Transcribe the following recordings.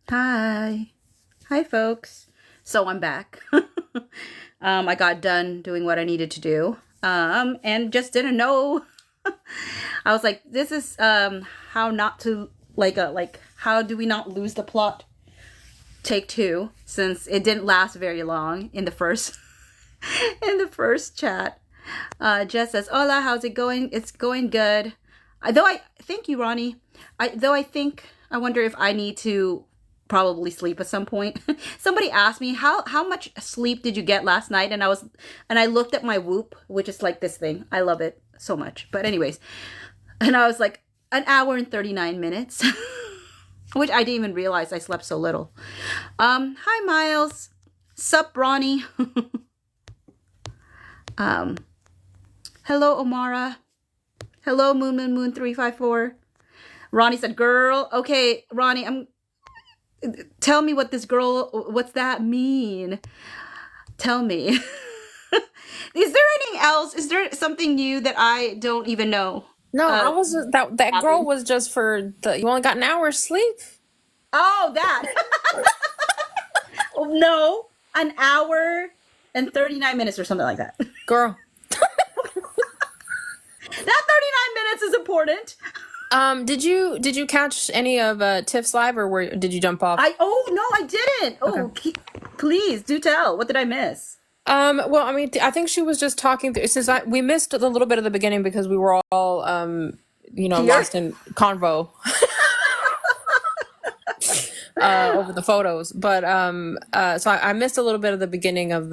Hi. Hi, folks. So I'm back. I got done doing what I needed to do. And just didn't know. I was like, this is how not to like how do we not lose the plot? Take two, since it didn't last very long in the first in the first chat. Jess says, "Hola, how's it going? It's going good." Thank you, Ronnie. I wonder if I need to probably sleep at some point. Somebody asked me how much sleep did you get last night, and I looked at my Whoop, which is like this thing. I love it so much. But anyways, and I was like an hour and 39 minutes, which I didn't even realize I slept so little. Hi Miles, sup Ronnie. Hello Omara. Hello Moon 354. Ronnie said, "Girl, okay, Ronnie, tell me what's that mean? Tell me." Is there anything else? Is there something new that I don't even know? No, I was that girl was just for you only got an hour's sleep. Oh, that. No, an hour and 39 minutes or something like that. Girl. That 39 minutes is important. Did you catch any of Tiff's live, or did you jump off? No, I didn't. Okay. Please do tell. What did I miss? Well, I mean, I think she was just talking through, since we missed a little bit of the beginning because we were all lost in convo over the photos. But so I missed a little bit of the beginning of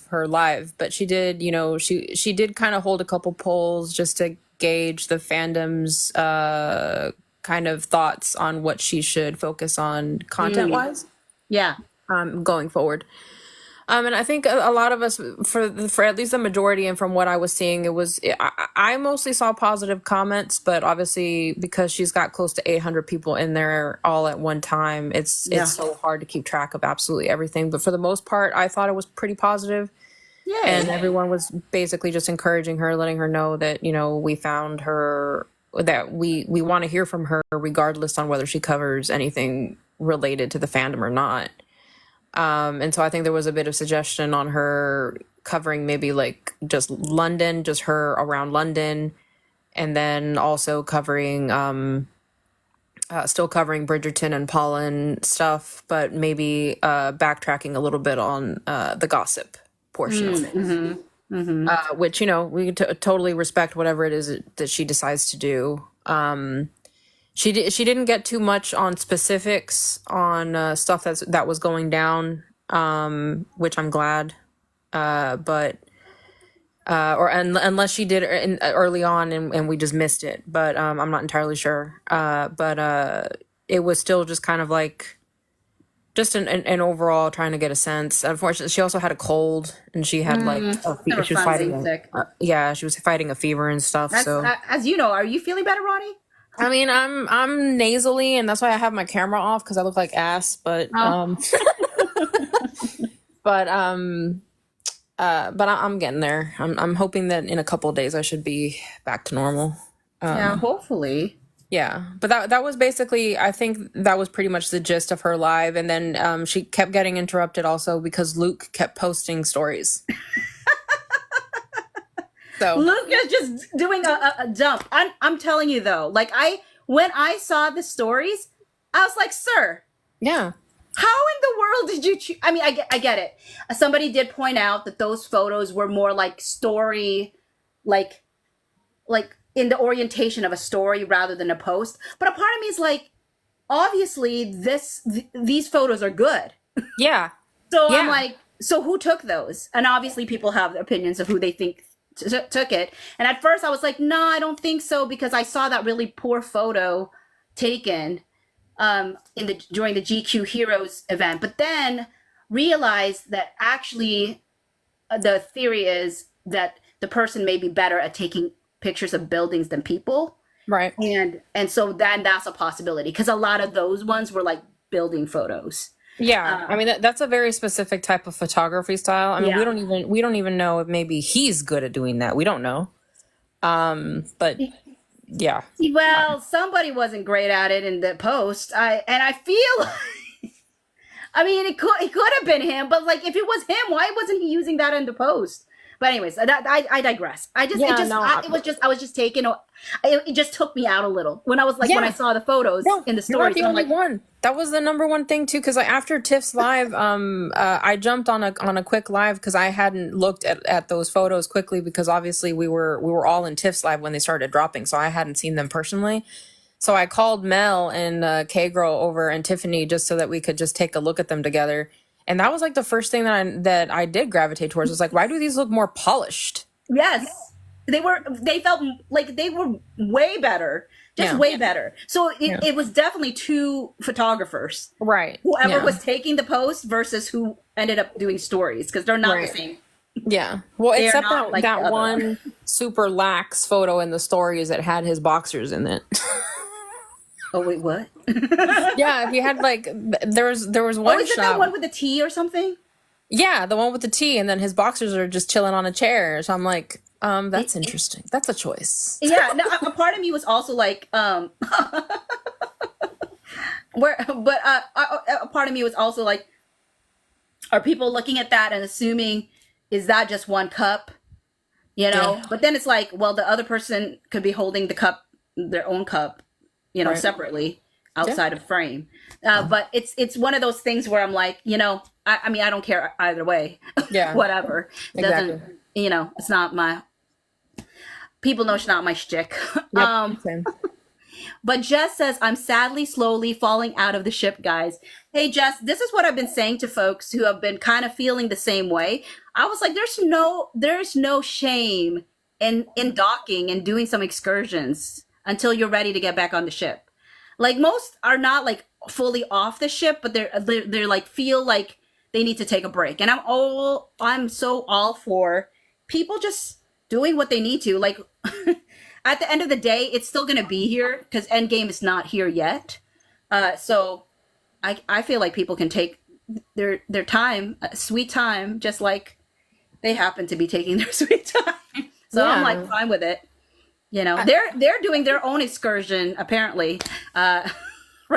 her live, but she did, she did kind of hold a couple polls just to gauge the fandom's kind of thoughts on what she should focus on content wise. Yeah. Going forward. And I think a lot of us, for at least the majority, and from what I was seeing, I mostly saw positive comments, but obviously because she's got close to 800 people in there all at one time, it's so hard to keep track of absolutely everything. But for the most part, I thought it was pretty positive. Yay. And everyone was basically just encouraging her, letting her know that, we found her, that we want to hear from her regardless on whether she covers anything related to the fandom or not. And so I think there was a bit of suggestion on her covering maybe like just London, just her around London, and then also covering, still covering Bridgerton and Pollen stuff, but maybe backtracking a little bit on the gossip portion of things. Which, we totally respect whatever it is that she decides to do. She didn't get too much on specifics on stuff that was going down, which I'm glad. But unless she did early on and we just missed it, but I'm not entirely sure. But it was still just kind of like just an overall trying to get a sense. Unfortunately, she also had a cold, and she had she was fighting sick. She was fighting a fever and stuff. So as you know, are you feeling better, Ronnie? I mean, I'm nasally, and that's why I have my camera off, because I look like ass. But but I'm getting there. I'm hoping that in a couple of days I should be back to normal. Hopefully. Yeah, but that was basically, I think that was pretty much the gist of her live, and then she kept getting interrupted also because Luke kept posting stories. So Luke is just doing a dump. I'm telling you though, when I saw the stories, I was like, "Sir, yeah, how in the world did you choose?" I mean, I get it. Somebody did point out that those photos were more like story, like in the orientation of a story rather than a post. But a part of me is like, obviously these photos are good. Yeah. So yeah. I'm like, so who took those? And obviously people have opinions of who they think took it. And at first I was like, no, I don't think so, because I saw that really poor photo taken during the GQ Heroes event, but then realized that actually the theory is that the person may be better at taking pictures of buildings than people. Right. And so then that's a possibility, because a lot of those ones were like building photos. Yeah, I mean that's a very specific type of photography style. I mean, we don't even know if maybe he's good at doing that. We don't know. But yeah. Well, somebody wasn't great at it in the post. I feel I mean, it could have been him, but like if it was him, why wasn't he using that in the post? But anyways, I digress. Yeah, no, I was just taken. It just took me out a little when I was like when I yeah. saw the photos No, in the you're not stories. the And I'm only like, one. That was the number one thing too, because like, after Tiff's live, I jumped on a quick live because I hadn't looked at those photos quickly because obviously we were all in Tiff's live when they started dropping, so I hadn't seen them personally. So I called Mel and K Girl over and Tiffany just so that we could just take a look at them together. And that was like the first thing that I did gravitate towards was like, why do these look more polished? yes, they felt like they were way better, just Yeah. way better. So Yeah. it was definitely two photographers, Right. whoever Yeah. was taking the post versus who ended up doing stories, because they're not Right. the same. Yeah. Well, They are except not that like that the other. one super lax photo in the stories that had his boxers in it. Oh wait, what? Yeah, we had like there was Oh, one is it that shot. one with the T or something? Yeah, the one with the tea, and then his boxers are just chilling on a chair. So I'm like, that's interesting. That's a choice. Yeah, no, a part of me was also like, where, but a part of me was also like, are people looking at that and assuming, is that just one cup? You know, Yeah. but then it's like, well, the other person could be holding the cup, their own cup, you know, Right. separately outside of frame. But it's one of those things where I'm like, you know, I mean, I don't care either way, Yeah. whatever. Exactly. Doesn't, you know, it's not my, people know it's not my shtick. Yep. Same. But Jess says, I'm sadly slowly falling out of the ship, guys. Hey, Jess, this is what I've been saying to folks who have been kind of feeling the same way. I was like, there's no shame in docking and doing some excursions until you're ready to get back on the ship. Like most are not like fully off the ship, but they're like feel like they need to take a break. And I'm so all for people just doing what they need to. Like at the end of the day, it's still gonna be here because Endgame is not here yet. So I feel like people can take their time, sweet time, just like they happen to be taking their sweet time. So I'm like Yeah. fine with it. You know, they're doing their own excursion apparently right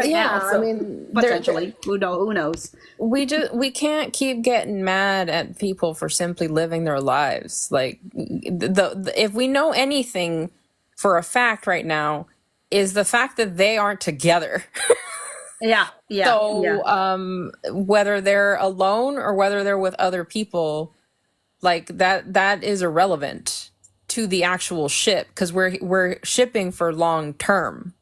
Yeah. now. So I mean, potentially, who knows? we can't keep getting mad at people for simply living their lives. Like if we know anything for a fact right now is the fact that they aren't together. Yeah, yeah, So yeah. whether they're alone or whether they're with other people, like that is irrelevant to the actual ship because we're shipping for long term.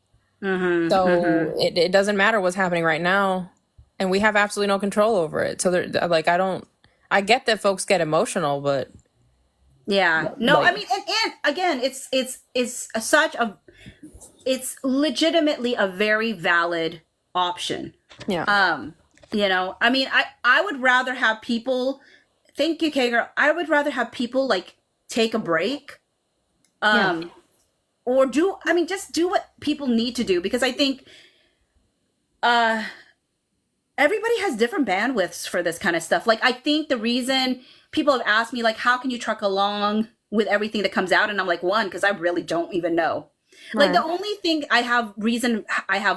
So it doesn't matter what's happening right now, and we have absolutely no control over it. So like I get that folks get emotional, but Yeah. No, I like mean, and again, it's such a, it's legitimately a very valid option. yeah, You know, I mean, I would rather have people, thank you, Kager. I would rather have people like take a break, yeah, or just do what people need to do because I think everybody has different bandwidths for this kind of stuff. Like, I think the reason people have asked me, like, how can you truck along with everything that comes out? And I'm like, one, because I really don't even know. Like, the right, only thing I have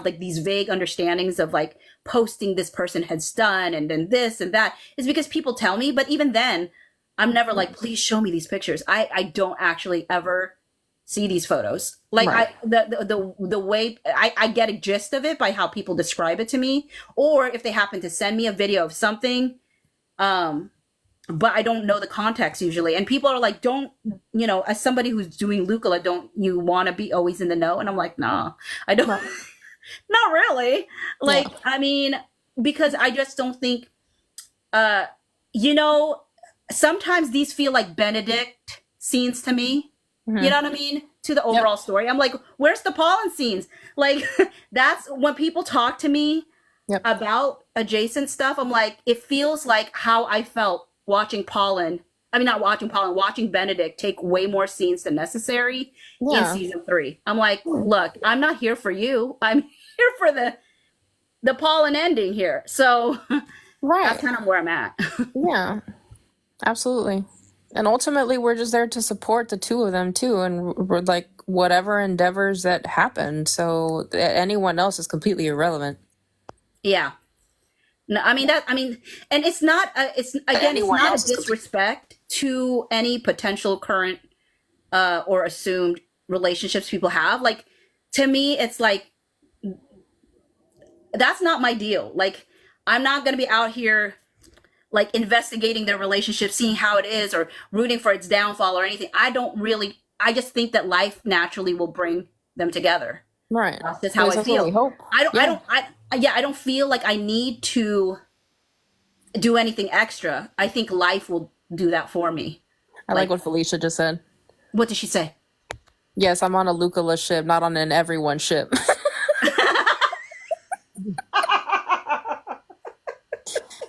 like these vague understandings of like posting this person has done and then this and that is because people tell me. But even then, I'm never like, please show me these pictures. I don't actually ever see these photos. Like right, the way I get a gist of it by how people describe it to me, or if they happen to send me a video of something, but I don't know the context usually. And people are like, don't, you know, as somebody who's doing Lukola, don't you want to be always in the know? And I'm like, nah, I don't, right. not really. Yeah, Like, I mean, because I just don't think, you know, sometimes these feel like Benedict scenes to me. You know what I mean? To the yep, overall story. I'm like, where's the pollen scenes? Like, that's when people talk to me yep, about adjacent stuff. I'm like, it feels like how I felt watching pollen. I mean, not watching pollen, watching Benedict take way more scenes than necessary in yeah, season 3. I'm like, look, I'm not here for you. I'm here for the pollen ending here. So that's right, kind of where I'm at. yeah, absolutely. And ultimately, we're just there to support the two of them too, and we're like whatever endeavors that happen. So anyone else is completely irrelevant. Yeah. No, and it's not. It's again, it's Anyone not a else's computer. disrespect to any potential current or assumed relationships people have. Like, to me, it's like that's not my deal. Like, I'm not gonna be out here like investigating their relationship, seeing how it is, or rooting for its downfall or anything. I don't really. I just think that life naturally will bring them together. Right. That's just At how least I that's what we feel. hope. I don't. I Yeah. don't. Yeah. I don't feel like I need to do anything extra. I think life will do that for me. I like Like, what Felicia just said. what did she say? Yes, I'm on a Lukola ship, not on an everyone ship.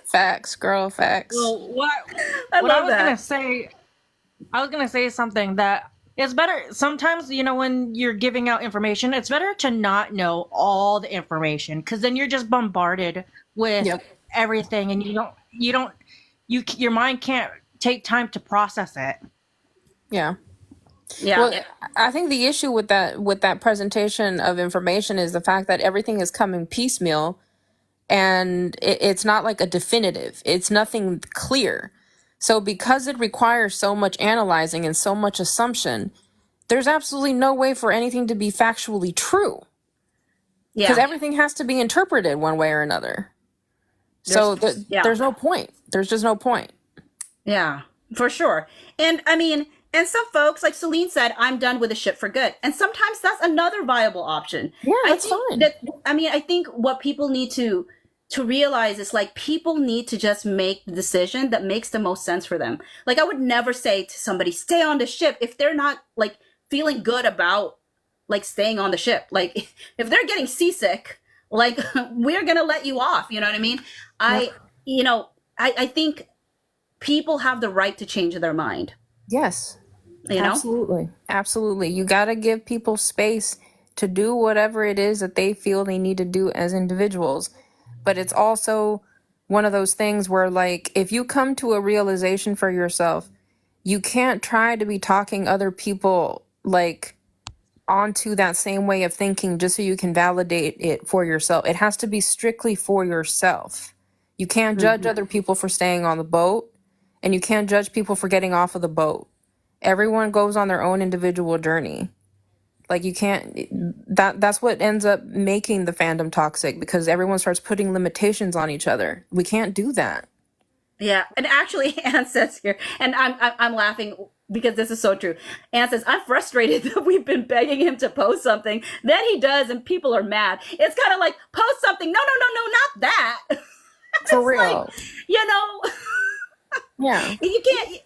Facts, girl, facts. Well, what I what I love was gonna that. say, I was gonna say something that it's better sometimes, when you're giving out information, it's better to not know all the information because then you're just bombarded with Yep. everything and your mind can't take time to process it. Yeah. Yeah. Well, I think the issue with that presentation of information is the fact that everything is coming piecemeal, and it's not like a definitive. It's nothing clear. So because it requires so much analyzing and so much assumption, there's absolutely no way for anything to be factually true because Yeah. everything has to be interpreted one way or another. So Yeah. there's no point. There's just no point. Yeah, for sure. And and some folks, like Celine said, I'm done with the ship for good. And sometimes that's another viable option. Yeah, I that's think fine. I think what people need to realize is like people need to just make the decision that makes the most sense for them. Like, I would never say to somebody, stay on the ship if they're not like feeling good about like staying on the ship. Like, if they're getting seasick, like, we're gonna let you off. You know what I mean? I you know, I think people have the right to change their mind. Yes. You know? Absolutely. Absolutely. You got to give people space to do whatever it is that they feel they need to do as individuals. But it's also one of those things where, like, if you come to a realization for yourself, you can't try to be talking other people, like, onto that same way of thinking just so you can validate it for yourself. It has to be strictly for yourself. You can't judge other people for staying on the boat, and you can't judge people for getting off of the boat. Everyone goes on their own individual journey. Like, you can't, that's what ends up making the fandom toxic, because everyone starts putting limitations on each other. We can't do that. Yeah. And actually, Anne says here, and I'm laughing because this is so true. Anne says, I'm frustrated that we've been begging him to post something. Then he does, and people are mad. It's kind of like, post something. No, not that. For It's real. like, you know, Yeah. you can't,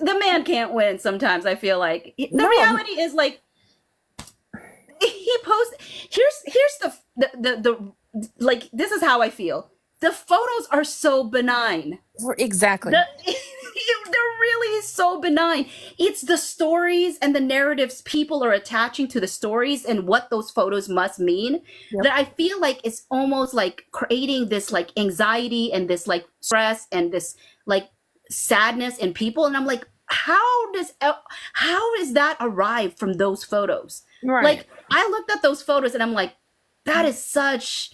the man can't win sometimes, I feel like. The No. reality is like, he posts, here's the like, this is how I feel. The photos are so benign. Exactly. They're really so benign. It's the stories and the narratives people are attaching to the stories and what those photos must mean, that I feel like it's almost like creating this like anxiety and this like stress and this like sadness in people. And I'm like, how is that arrived from those photos? Right. Like, I looked at those photos and I'm like, that is such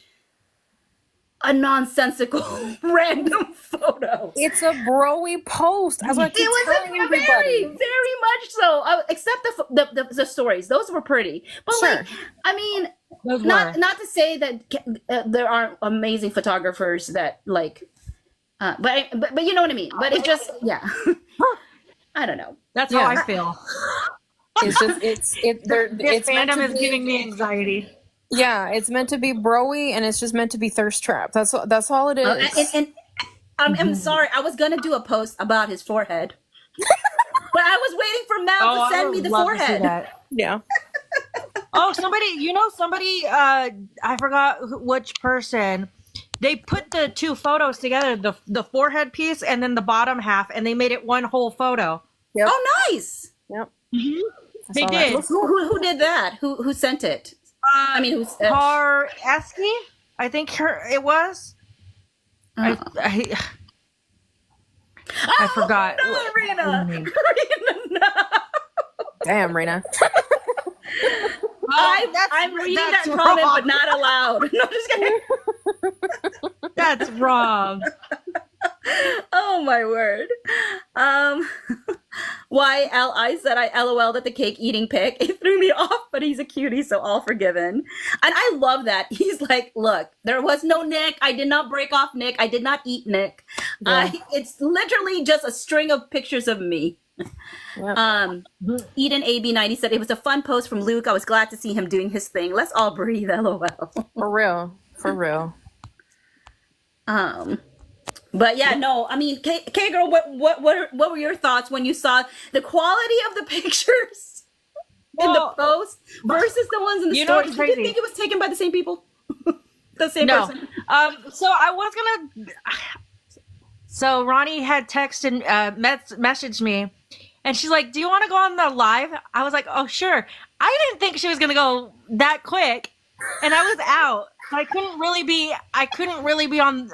a nonsensical random photo. It's a broy post. I was like, It was very much so. Except the stories; those were pretty. But Sure. like, I mean, Those not were. not to say that there aren't amazing photographers that like, but you know what I mean. But it just, yeah, I don't know. That's Yeah. how I feel. It's just, This it's meant fandom to is be, giving me anxiety. yeah, it's meant to be broy, and it's just meant to be thirst trap. That's all it is. And I'm sorry, I was gonna do a post about his forehead, but I was waiting for Mel to send me the forehead. Yeah. Oh, somebody, I forgot which person. They put the two photos together, the forehead piece and then the bottom half, and they made it one whole photo. Yep. Oh, nice. Yep. They saw that. did. Who did that? Who sent it? I mean, who's Eski? I think it was. I forgot. No, Rena. name. Rena, no. Damn, Rena. I'm reading that comment, but not aloud. No, just kidding. That's wrong. Oh my word. Um, YLI said I LOL'd at the cake eating pic. It threw me off, but he's a cutie, so all forgiven. And I love that. He's like, look, there was no Nick. I did not break off Nick. I did not eat Nick. Yeah. It's literally just a string of pictures of me. Yep. Eden AB90 said it was a fun post from Luke. I was glad to see him doing his thing. Let's all breathe, LOL. For real. For real. But yeah, no, I mean, K girl, what were your thoughts when you saw the quality of the pictures in the post versus the ones in the story? Did you think it was taken by the same people? The same person? So I was gonna. So Ronnie had texted, messaged me, and she's like, "Do you want to go on the live?" I was like, "Oh, sure." I didn't think she was gonna go that quick, and I was out. So I couldn't really be on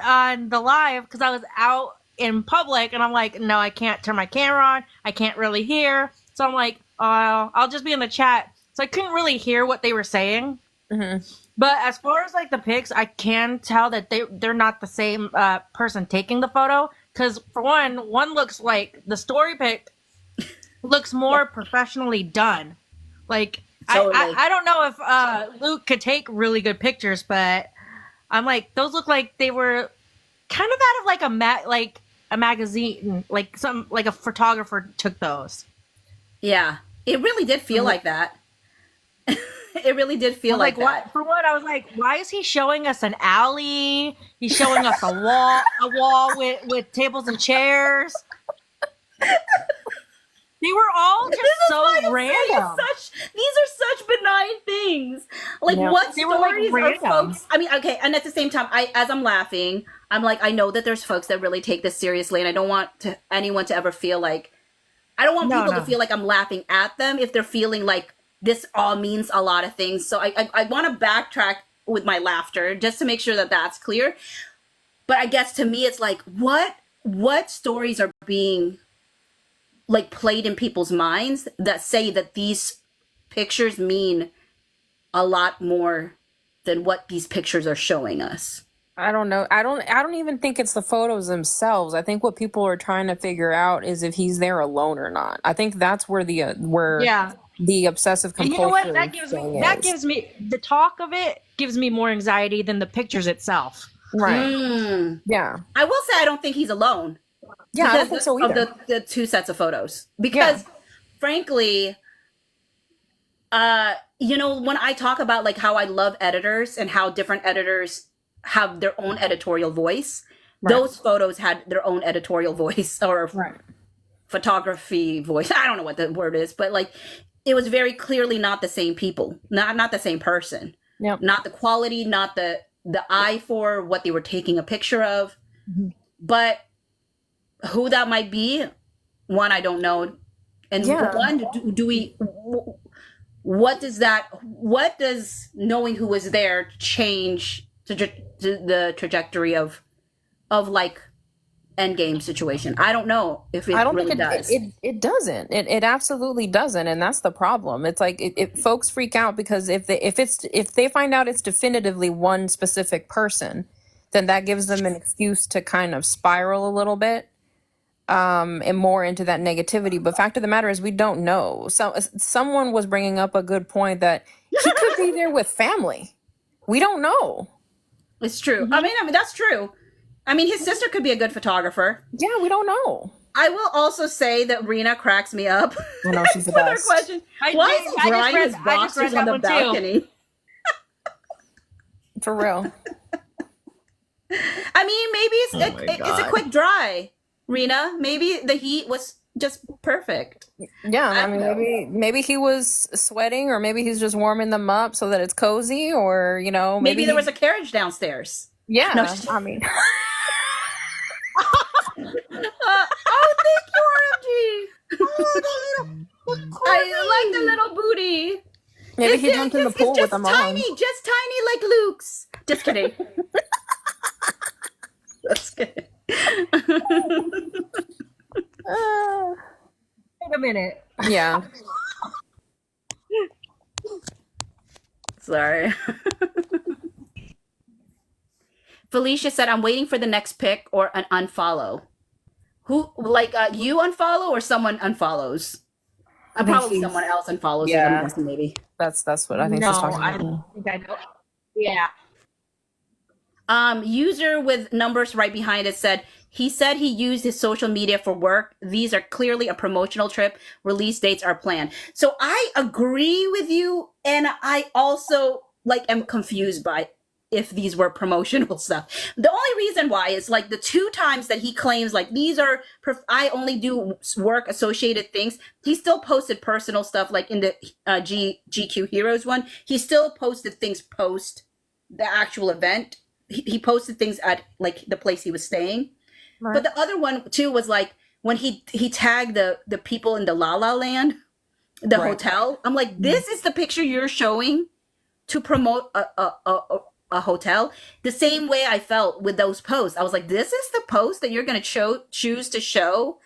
the live because I was out in public, and I'm like, no, I can't turn my camera on. I can't really hear. So I'm like, I'll just be in the chat. So I couldn't really hear what they were saying. Mm-hmm. But as far as like the pics, I can tell that they're not the same person taking the photo. Because for one looks like the story pic looks more professionally done. Like. Totally. I don't know if Luke could take really good pictures, but I'm like, those look like they were kind of out of like a magazine, like a photographer took those. Yeah, it really did feel like that. It really did feel like that. For what I was like, why is he showing us an alley? He's showing us a wall with tables and chairs. They were all just so random. These are such benign things. Like, what stories are folks? I mean, okay, and at the same time, as I'm laughing, I'm like, I know that there's folks that really take this seriously, and I don't want anyone to ever feel like, I don't want people to feel like I'm laughing at them if they're feeling like this all means a lot of things. So I want to backtrack with my laughter just to make sure that that's clear. But I guess to me, it's like, what stories are being like played in people's minds that say that these pictures mean a lot more than what these pictures are showing us? I don't know. I don't even think it's the photos themselves. I think what people are trying to figure out is if he's there alone or not. I think that's where the obsessive compulsive. And you know what? That gives me the talk of it gives me more anxiety than the pictures itself. Right. Yeah. I will say I don't think he's alone. Yeah, I don't think so either. Of the two sets of photos. Because, frankly, you know, when I talk about, like, how I love editors and how different editors have their own editorial voice, those photos had their own editorial voice or photography voice. I don't know what the word is, but, like, it was very clearly not the same people, not the same person. Yep. Not the quality, not the eye for what they were taking a picture of. Mm-hmm. But who that might be, one, I don't know. And one, what does knowing who was there change the trajectory of like endgame situation? I don't know if it really does. It doesn't. It absolutely doesn't, and that's the problem. It's like folks freak out because if they find out it's definitively one specific person, then that gives them an excuse to kind of spiral a little bit. And more into that negativity. But fact of the matter is, we don't know. So someone was bringing up a good point that he could be there with family. We don't know. It's true. Mm-hmm. I mean, that's true. I mean, his sister could be a good photographer. Yeah, we don't know. I will also say that Rena cracks me up. I know, she's the best. Question. Why is he drying his boxers on the balcony? For real. I mean, maybe it's a quick dry. Rena, maybe the heat was just perfect. Yeah, I mean, maybe he was sweating, or maybe he's just warming them up so that it's cozy, or you know, maybe there was a carriage downstairs. Yeah, no, I mean. Oh, thank you, RMG. I like the little booty. Maybe he jumped in the pool with them on. Just tiny like Luke's. Just kidding. Just kidding. Wait a minute. Yeah. Sorry. Felicia said, I'm waiting for the next pick or an unfollow. Who, like, you unfollow or someone unfollows? Probably someone else unfollows you, I'm Yeah, guessing, maybe. that's what I think No, she's talking I about. think I know. Yeah. User with numbers right behind it said, he said he used his social media for work. These are clearly a promotional trip. Release dates are planned. So I agree with you. And I also like am confused by if these were promotional stuff. The only reason why is like the 2 times that he claims like these are, I only do work associated things. He still posted personal stuff like in the GQ Heroes one. He still posted things post the actual event. He posted things at like the place he was staying. Right. But the other one too was like when he tagged the people in the La La Land, the hotel. I'm like, this is the picture you're showing to promote a hotel. The same way I felt with those posts. I was like, this is the post that you're gonna choose to show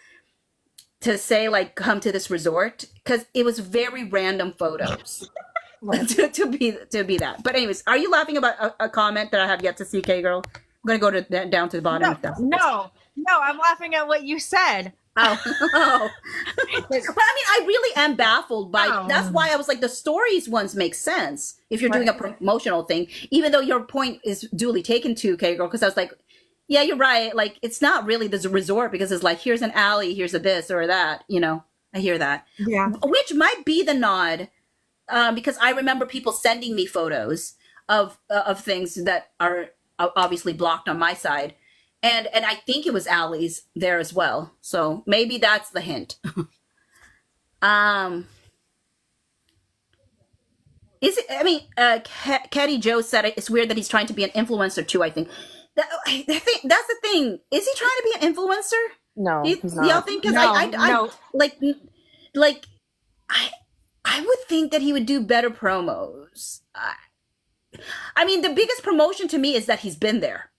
to say like come to this resort, because it was very random photos. to be that. But anyways, are you laughing about a comment that I have yet to see, K girl? I'm gonna go down to the bottom. No, I'm laughing at what you said. Oh. But I mean, I really am baffled by. That's why I was like, the stories ones make sense if you're doing a promotional thing, even though your point is duly taken to, K girl. Because I was like, yeah, you're right. Like, it's not really this resort because it's like here's an alley, here's a this or that. You know, I hear that. Yeah, which might be the nod. Because I remember people sending me photos of things that are obviously blocked on my side, and I think it was alleys there as well. So maybe that's the hint. Is it? I mean, Caddy Joe said it's weird that he's trying to be an influencer too. I think that's the thing. Is he trying to be an influencer? No, he's not. Y'all think? Because No, I like I would think that he would do better promos. I mean, the biggest promotion to me is that he's been there.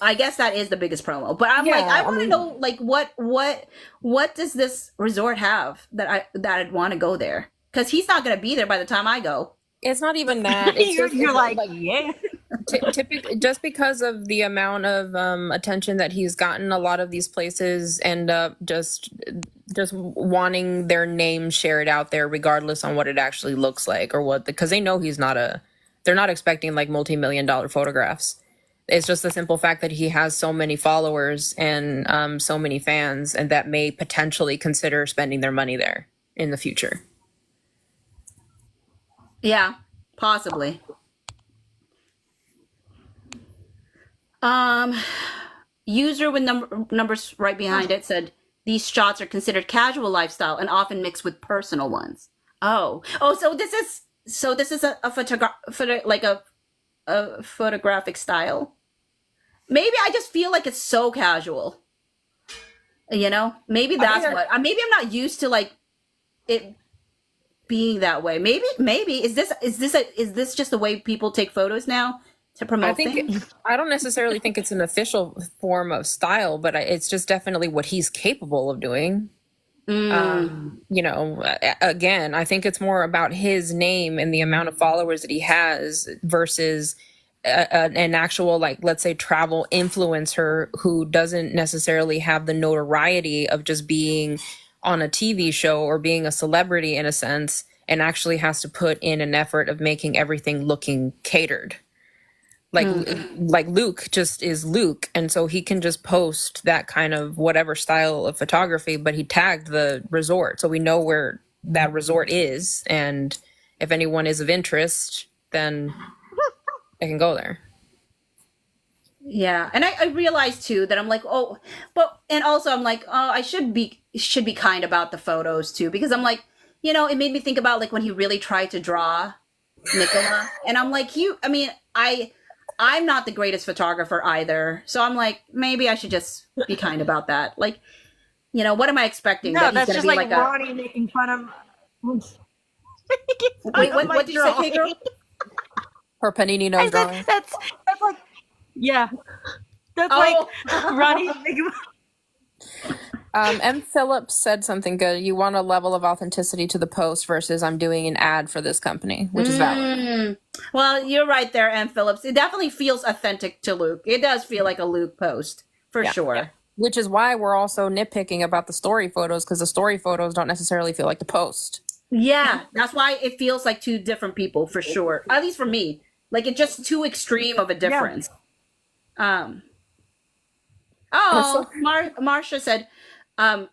I guess that is the biggest promo. But I'm like, I want to know, like, what does this resort have that I'd want to go there? Because he's not going to be there by the time I go. It's not even that. It's you're like, yeah. Typically, just because of the amount of attention that he's gotten, a lot of these places end up just wanting their name shared out there, regardless on what it actually looks like or what, because they know they're not expecting like multi-million-dollar photographs. It's just the simple fact that he has so many followers and so many fans, and that may potentially consider spending their money there in the future. Yeah, possibly. User with numbers right behind it said these shots are considered casual lifestyle and often mixed with personal ones. Oh, so this is a photographic style. Maybe I just feel like it's so casual. You know, maybe that's what. Maybe I'm not used to like it being that way. Maybe is this just the way people take photos now to promote things? I don't necessarily think it's an official form of style, but it's just definitely what he's capable of doing. You know, again, I think it's more about his name and the amount of followers that he has versus an actual, like, let's say, travel influencer who doesn't necessarily have the notoriety of just being on a TV show or being a celebrity in a sense, and actually has to put in an effort of making everything looking catered. Like Luke just is Luke, and so he can just post that kind of whatever style of photography, but he tagged the resort, so we know where that resort is, and if anyone is of interest, then they can go there. Yeah, and I realized too that I'm like, and also I'm like, I should be kind about the photos too, because I'm like, you know, it made me think about like when he really tried to draw Lukola, and I'm like, I'm not the greatest photographer either, so I'm like, maybe I should just be kind about that. Like, you know, what am I expecting? No, that that's he's just gonna be like Ronnie making fun of. Wait, what did you say, K girl? Her panini nose drawing. That's like, yeah, that's like Ronnie making. M. Phillips said something good. You want a level of authenticity to the post versus I'm doing an ad for this company, which is valid. Well, you're right there, Ann Phillips. It definitely feels authentic to Luke. It does feel like a Luke post, for sure. Yeah. Which is why we're also nitpicking about the story photos, because the story photos don't necessarily feel like the post. Yeah, that's why it feels like two different people, for sure. At least for me. Like, it's just too extreme of a difference. Marcia said, I'm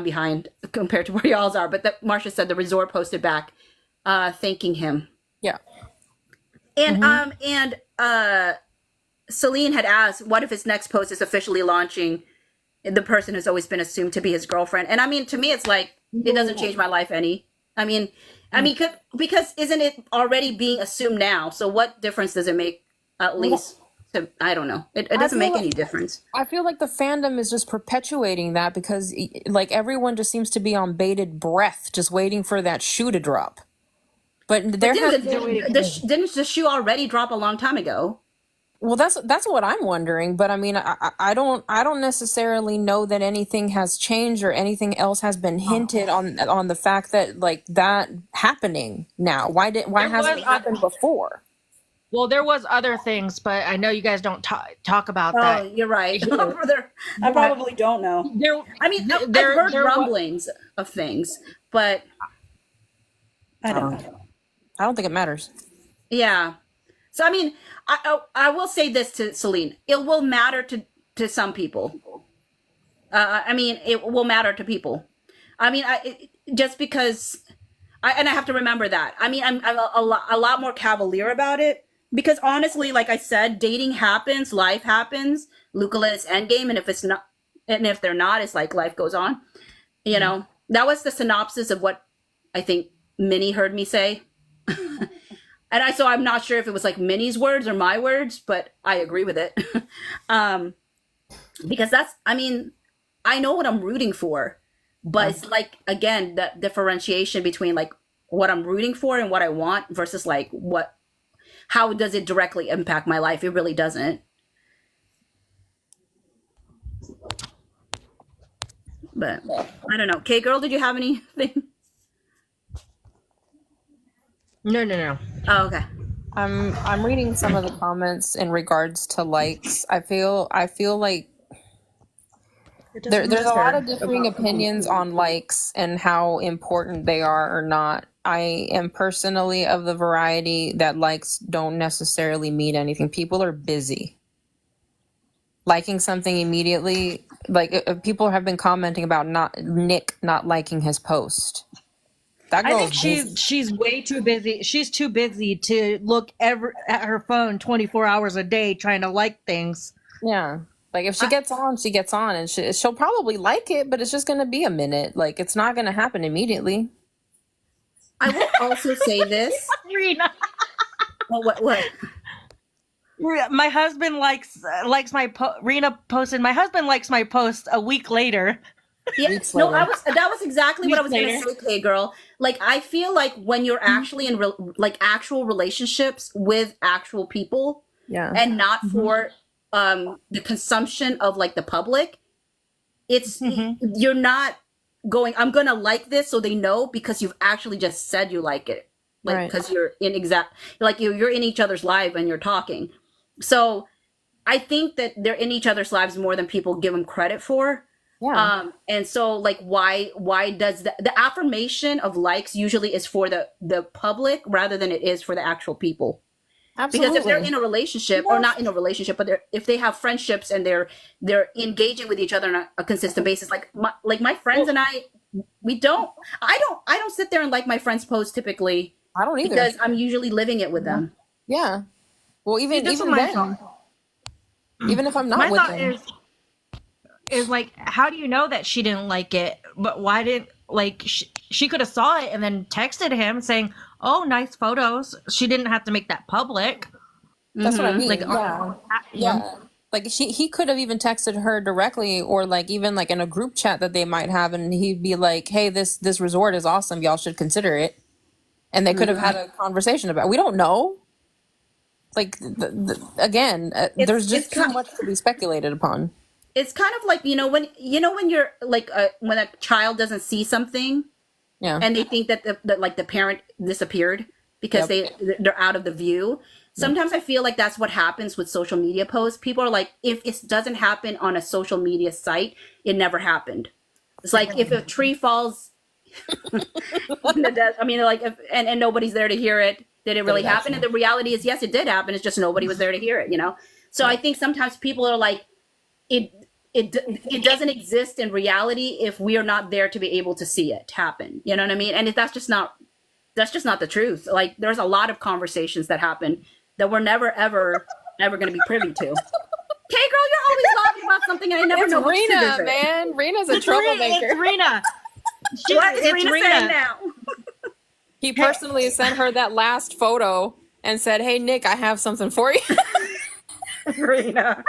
behind compared to where y'all's are, but Marcia said the resort posted back, thanking him. Yeah. And Celine had asked, what if his next post is officially launching the person who's always been assumed to be his girlfriend? And I mean, to me, it's like, it doesn't change my life any. I mean, because isn't it already being assumed now? So what difference does it make, at least? I don't know. It doesn't make any difference. I feel like the fandom is just perpetuating that because, like, everyone just seems to be on bated breath, just waiting for that shoe to drop. But didn't the shoe already drop a long time ago? Well, that's what I'm wondering. But I mean, I don't necessarily know that anything has changed or anything else has been hinted on the fact that like that happening now. Why hasn't it happened before? Well, there was other things, but I know you guys don't talk about that. Oh, you're right. I probably don't know. I've heard rumblings of things, but I don't know. I don't think it matters. Yeah. So, I mean, I will say this to Celine. It will matter to some people. It will matter to people. I mean, just because, I have to remember that. I mean, I'm a lot more cavalier about it. Because honestly, like I said, dating happens, life happens. Lukola is endgame, and if they're not, it's like life goes on. You know, that was the synopsis of what I think Minnie heard me say. So I'm not sure if it was like Minnie's words or my words, but I agree with it. Because I know what I'm rooting for, but it's like, again, that differentiation between like what I'm rooting for and what I want versus like how does it directly impact my life? It really doesn't. But I don't know. Okay, girl, did you have anything? No. Oh, okay. I'm reading some of the comments in regards to likes. I feel like there's a lot of differing opinions on likes and how important they are or not. I am personally of the variety that likes don't necessarily mean anything. People are busy. Liking something immediately, like people have been commenting about Nick not liking his post. I think she's way too busy. She's too busy to look at her phone 24 hours a day trying to like things. Yeah. Like if she gets on, she gets on, and she'll probably like it, but it's just going to be a minute. Like it's not going to happen immediately. I will also say this. Rena. Well, what? My husband likes my Rena posted. My husband likes my post a week later. Yeah, no, that was exactly what I was going to say, Kay girl. Like I feel like when you're actually in actual relationships with actual people, and not for the consumption of like the public, it's you're not going, I'm gonna like this so they know, because you've actually just said you like it, like because you're in you're in each other's life and you're talking. So I think that they're in each other's lives more than people give them credit for. And so like why does the affirmation of likes usually is for the public rather than it is for the actual people. Absolutely. Because if they're in a relationship, or not in a relationship, but if they have friendships and they're engaging with each other on a consistent basis, like my friends and I don't sit there and like my friends' posts typically. I don't either, because I'm usually living it with them. Yeah. Well, even then, even if I'm not with them, is like, how do you know that she didn't like it? But why didn't she could have saw it and then texted him saying, "Oh, nice photos." She didn't have to make that public. That's what I mean. Like, yeah. Like he could have even texted her directly, or like even like in a group chat that they might have, and he'd be like, "Hey, this resort is awesome. Y'all should consider it." And they could have had a conversation about it. We don't know. Like again, there's just too much to be speculated upon. it's kind of like, when you're like, when a child doesn't see something Yeah. and they think that the parent disappeared because they're out of the view. Sometimes I feel like that's what happens with social media posts. People are like, if it doesn't happen on a social media site, it never happened. It's like if a tree falls in the desert, I mean, like, and nobody's there to hear it, did it really happen? And the reality is, yes, it did happen. It's just nobody was there to hear it, So I think sometimes people are like, it doesn't exist in reality if we are not there to be able to see it happen. You know what I mean? And if that's just not the truth. Like, there's a lot of conversations that happen that we're never, ever going to be privy to. Okay, girl, you're always talking about something and I never know what Rena, man. Rena's a troublemaker. It's Rena. What is Rena saying now? He personally sent her that last photo and said, "Hey, Nick, I have something for you." Rena.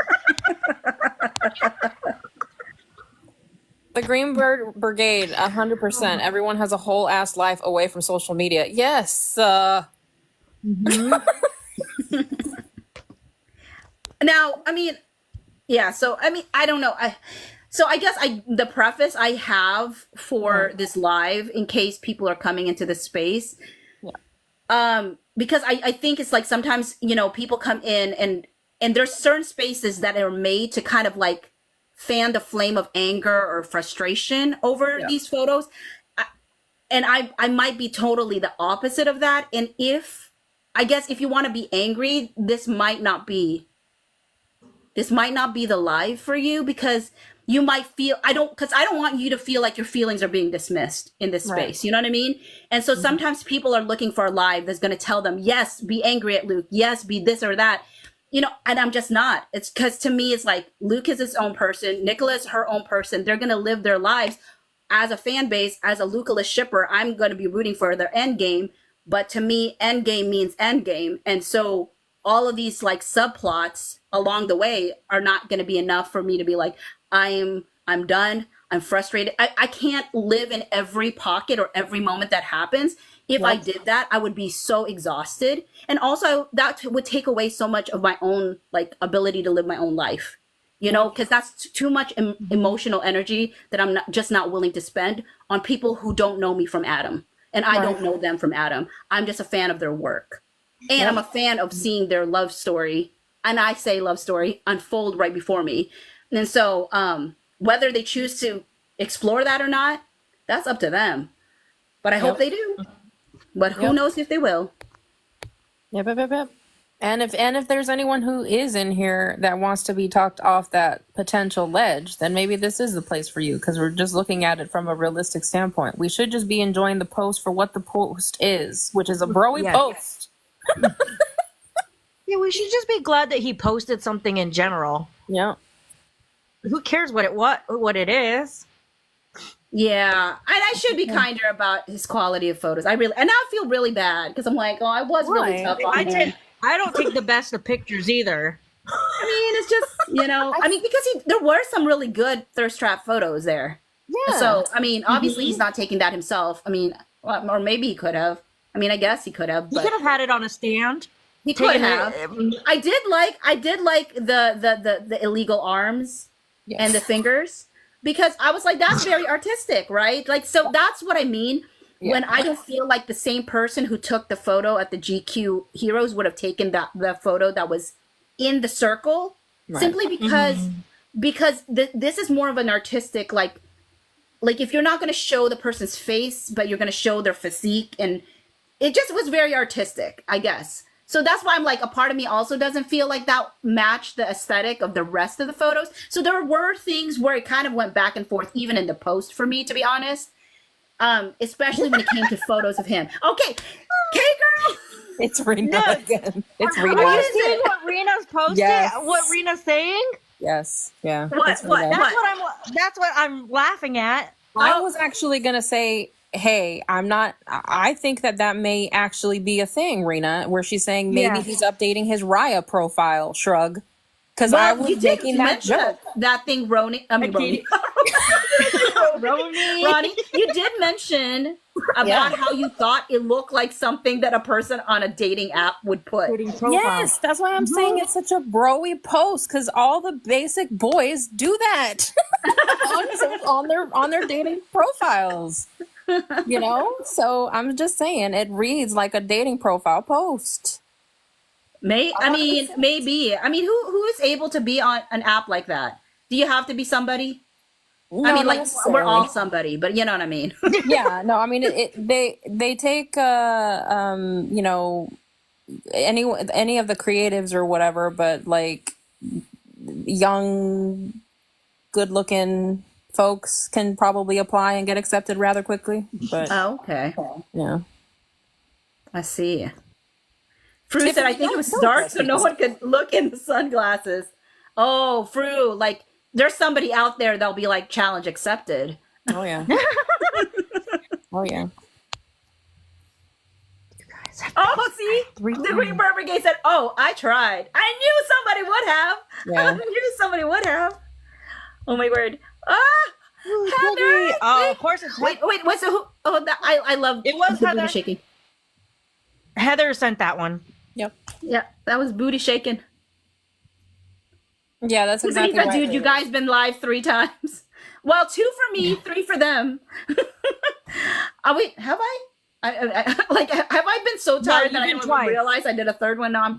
The Greenberg Brigade, 100%. Everyone has a whole ass life away from social media. Yes. Now, I mean, yeah. So, I mean, I don't know. I guess the preface I have for this live, in case people are coming into the space, because I think it's like sometimes, people come in and there's certain spaces that are made to kind of like fan the flame of anger or frustration over these photos. I might be totally the opposite of that. And if you want to be angry, this might not be the live for you, because you might feel, I don't want you to feel like your feelings are being dismissed in this space. You know what I mean? And so sometimes people are looking for a live that's going to tell them, yes, be angry at Luke. Yes, be this or that. And I'm just not. It's because to me, it's like Luke is his own person. Nicola's her own person. They're going to live their lives as a fan base, as a Lukola shipper. I'm going to be rooting for their end game. But to me, end game means end game. And so all of these like subplots along the way are not going to be enough for me to be like, I'm done. I'm frustrated. I can't live in every pocket or every moment that happens. If I did that, I would be so exhausted. And also that would take away so much of my own like ability to live my own life, because that's too much emotional energy that I'm not willing to spend on people who don't know me from Adam. And I don't know them from Adam. I'm just a fan of their work. And I'm a fan of seeing their love story. And I say love story unfold right before me. And so whether they choose to explore that or not, that's up to them. But I hope they do. But who knows if they will. Yep. And if there's anyone who is in here that wants to be talked off that potential ledge, then maybe this is the place for you, because we're just looking at it from a realistic standpoint. We should just be enjoying the post for what the post is, which is a broy post. Yeah, we should just be glad that he posted something in general. Yeah. Who cares what it is? Yeah, and I should be kinder about his quality of photos. And now I feel really bad because I'm like, oh, I was really tough on him. I don't take the best of pictures either. I mean, it's just, because there were some really good thirst trap photos there. Yeah. So, I mean, obviously he's not taking that himself. I mean, or maybe he could have. I mean, I guess he could have. He could have had it on a stand. He could have. I did like the illegal arms and the fingers, because I was like, that's very artistic, right? Like, so that's what I mean. Yeah. When I don't feel like the same person who took the photo at the GQ Heroes would have taken the photo that was in the circle, simply because this is more of an artistic, like if you're not going to show the person's face, but you're going to show their physique, and it just was very artistic, I guess. So that's why I'm like, a part of me also doesn't feel like that matched the aesthetic of the rest of the photos. So there were things where it kind of went back and forth, even in the post, for me, to be honest. Especially when it came to photos of him. Okay, girl. It's Rena again. It's Rena. Are you seeing what Rena's posted? Yes. What Rena's saying? Yes. Yeah. What? That's what I'm laughing at. I was actually gonna say, hey, I think that may actually be a thing, Rena, where she's saying maybe he's updating his Raya profile. Shrug. Because I was making that joke. That thing, Roni. I mean, Roni. Ronnie, you did mention about how you thought it looked like something that a person on a dating app would put. Yes, that's why I'm saying it's such a broy post, because all the basic boys do that on their dating profiles. You know, so I'm just saying it reads like a dating profile post. Maybe. I mean, who is able to be on an app like that? Do you have to be somebody? No, I mean, not like, we're all necessarily. somebody, but you know what I mean. Yeah, no, I mean they take you know, any of the creatives or whatever, but like young, good looking folks can probably apply and get accepted rather quickly. But Oh, okay. yeah. I see. Fru said, Tiffany, I think it was don't dark so judge no me. one could look in the sunglasses. Oh, Fru, like, there's somebody out there that'll be like, challenge accepted. Oh yeah. Oh yeah. Oh, see? The Green Bird Brigade said, oh, I tried. I knew somebody would have. Yeah. I knew somebody would have. Oh, my word. Ah, Heather. Heather. Oh, of course it's Wait, so who? Oh, I love It was the Heather. booty shaking. Heather sent that one. Yep. Yeah, that was booty shaking. Yeah, that's exactly right. Dude, you guys been live 3 times. Well, 2 for me, 3 for them. Oh, wait, have I like, have I been so tired that I don't even realize I did a 3rd one? No, I'm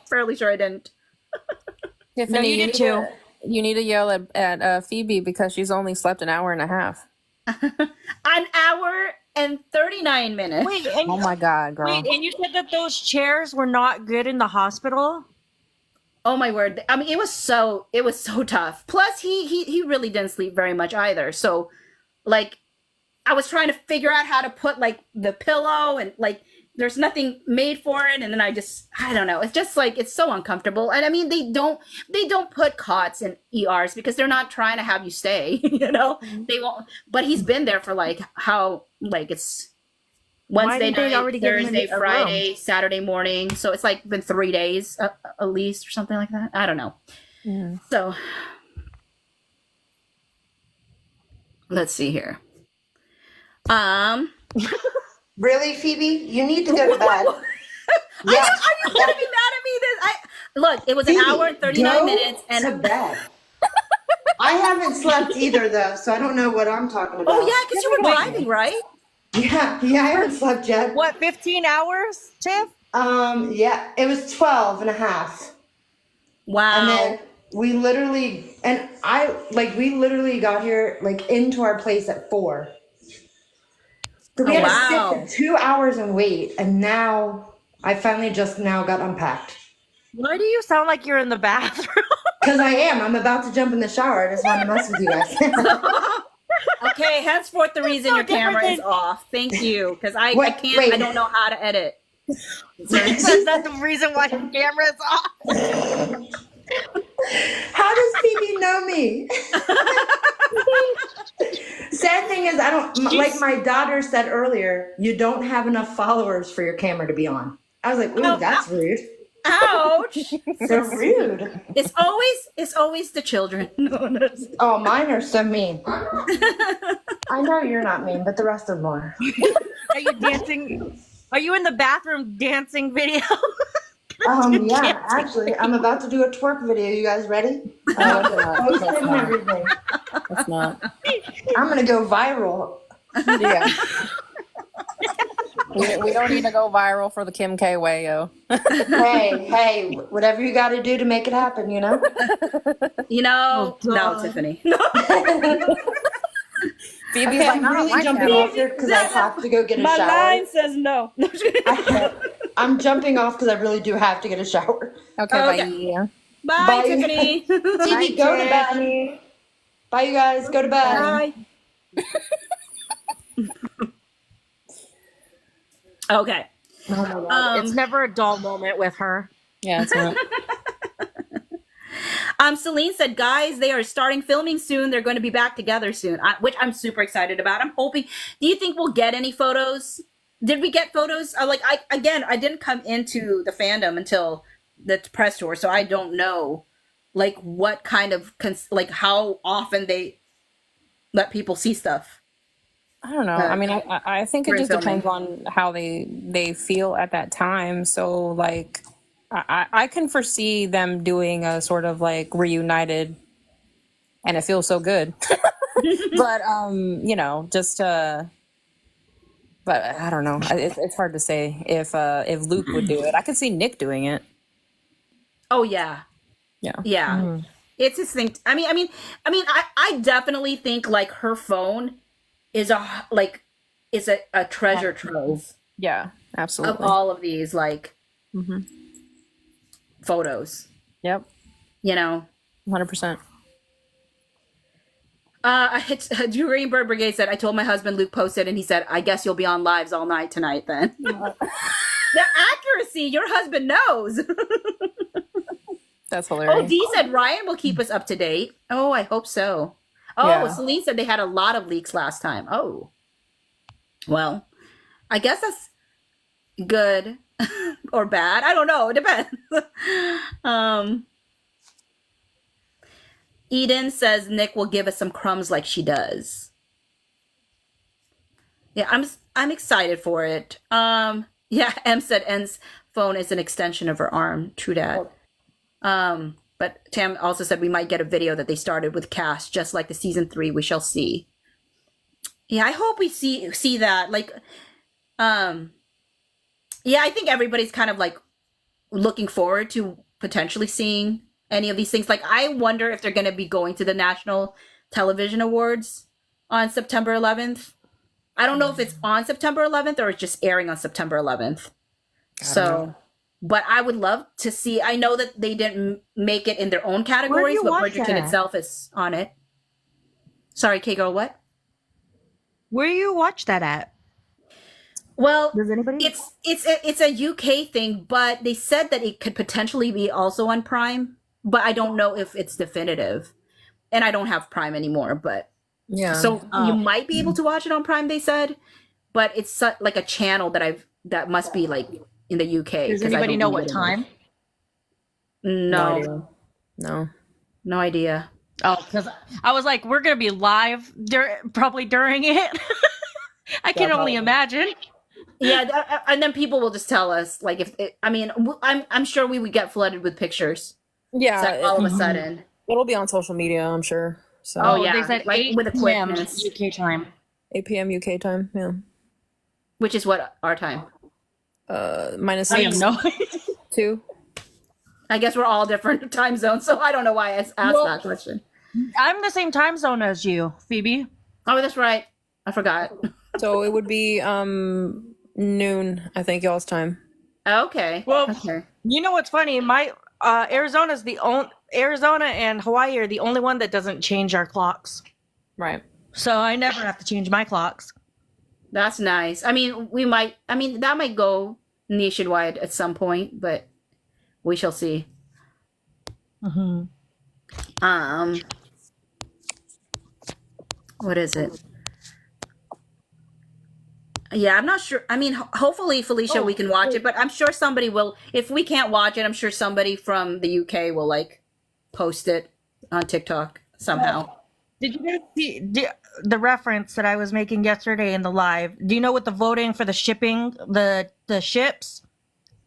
fairly sure I didn't. Tiffany, No, you did too. You need to yell at Phoebe because she's only slept an hour and a half. An hour and 39 minutes. Wait, and, Oh my God, girl. wait, and you said that those chairs were not good in the hospital? Oh my word. I mean, it was so tough. Plus he really didn't sleep very much either. So like I was trying to figure out how to put like the pillow, and like there's nothing made for it, and then I don't know. It's just like it's so uncomfortable. And I mean they don't put cots in ERs because they're not trying to have you stay, you know. They won't, but he's been there for like how, like, it's Wednesday night, Thursday, Friday, Saturday morning. So it's like been 3 days at least or something like that. I don't know. Yeah. So let's see here. Really, Phoebe? You need to go to bed. Are you gonna be mad at me? Look, it was an hour and 39 minutes, and to bed. I haven't slept either, though, so I don't know what I'm talking about. oh yeah, because you were driving, right? Yeah, I haven't slept yet. What, 15 hours, Tiff? Yeah, it was 12 and a half. Wow. And then we literally got here, like, into our place at 4. So we had to sit for 2 hours and wait, and now I finally just now got unpacked. Why do you sound like you're in the bathroom? Because I am. I'm about to jump in the shower. I just wanted to mess with you guys. Okay, henceforth the reason your camera is off. Thank you, because I can't. wait. I don't know how to edit. Is that the reason why your camera is off? How does Phoebe know me? Sad thing is, I don't, like my daughter said earlier, you don't have enough followers for your camera to be on. I was like, ooh, that's rude. Ouch! So rude. It's always the children. Oh, mine are so mean. I know you're not mean, but the rest of them are. Are you dancing? Are you in the bathroom dancing video? Yeah, actually, I'm about to do a twerk video. You guys ready? That's Everything. not. I'm gonna go viral. Yeah. We don't need to go viral for the Kim K way, yo. Hey, whatever you got to do to make it happen, you know? No, Tiffany. No. Phoebe's Okay, like, I'm not on really my jumping channel. off here because I have to go get a My shower. line says no. I'm jumping off because I really do have to get a shower. Okay, bye. Bye, Bye. Tiffany. Phoebe, go to bed. Bye, you guys. Go to bed. Bye. Okay. Oh my God. It's never a dull moment with her. Yeah, it's not. Celine said, guys, they are starting filming soon. They're going to be back together soon, which I'm super excited about. I'm hoping. Do you think we'll get any photos? Did we get photos? I didn't come into the fandom until the press tour, so I don't know, like, what kind of, like, how often they, let people see stuff. I don't know. I mean, I think it During just depends filming. on how they feel at that time. So like, I can foresee them doing a sort of like reunited, and it feels so good. But you know, just but I don't know. It's hard to say if Luke would do it. I could see Nick doing it. Oh yeah, Yeah. yeah. It's his thing. I definitely think like her phone is a treasure trove Yeah. of Absolutely. all of these like photos. Yep. You know. 100%. It's Greenberg Brigade said, I told my husband Luke posted and he said, I guess you'll be on lives all night tonight then. The accuracy, your husband knows. That's Oh, hilarious. Dee said Ryan will keep us up to date. Oh, I hope so. Oh, Yeah. Celine said they had a lot of leaks last time. Oh. Well, I guess that's good or bad. I don't know. It depends. Eden says Nick will give us some crumbs like she does. Yeah, I'm excited for it. Yeah, M said N's phone is an extension of her arm. True that. But Tam also said we might get a video that they started with cast, just like the season 3. We shall see. Yeah, I hope we see that. Like, yeah, I think everybody's kind of like looking forward to potentially seeing any of these things. Like, I wonder if they're going to be going to the National Television Awards on September 11th. I don't know if it's on September 11th or it's just airing on September 11th. So, but I would love to see. I know that they didn't make it in their own categories, but Bridgerton itself is on it. Sorry, K-Girl, what? Where do you watch that at? Well, Does anybody? it's a UK thing, but they said that it could potentially be also on Prime, but I don't know if it's definitive. And I don't have Prime anymore, but Yeah. so you might be able to watch it on Prime, they said, but it's like a channel that must be like in the UK. Does 'cause I anybody don't know read what it. time? No, idea. No. no idea. Oh, because I was like, we're gonna be live probably during it. I can only imagine. Yeah, and then people will just tell us like if it, I mean I'm sure we would get flooded with pictures. Yeah. So all of a sudden. It'll be on social media, I'm sure. So Oh yeah, They said like 8 with a p.m. quickness, UK time. 8 p.m. UK time. Yeah. which is what our time. Minus I have 6. no. 2. I guess we're all different time zones, so I don't know why I asked that question. I'm the same time zone as you, Phoebe. Oh, that's right. I forgot. So it would be noon, I think, y'all's time. Okay. Well, okay. You know what's funny? My Arizona's the only Arizona and Hawaii are the only one that doesn't change our clocks. Right. So I never have to change my clocks. That's nice. I mean, that might go nationwide at some point, but we shall see. What is it? Yeah, I'm not sure. I mean, hopefully, Felicia, we can watch it, but I'm sure somebody will. If we can't watch it, I'm sure somebody from the UK will like post it on TikTok somehow. Did you guys see the reference that I was making yesterday in the live? Do you know what the voting for the shipping, the ships,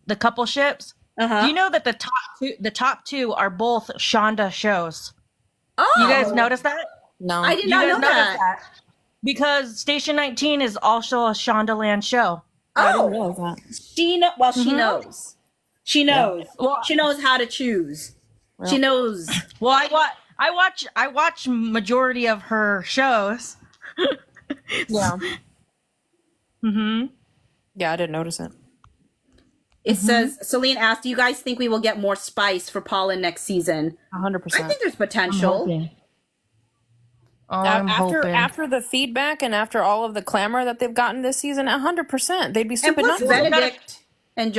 the couple ships? Uh-huh. Do you know that the top two are both Shonda shows? Oh, You guys notice that? No. I did You not guys know notice that. that? Because Station 19 is also a Shondaland show. I didn't Oh, realize that. she knows. She knows. Well- She knows how to choose. She knows. Well, I watch majority of her shows. Yeah. Yeah, I didn't notice it. It says, Celine asked, do you guys think we will get more spice for Paulin next season? 100%. I think there's potential. I'm hoping. After the feedback and after all of the clamor that they've gotten this season, 100%. They'd be And stupid not plus to. Benedict and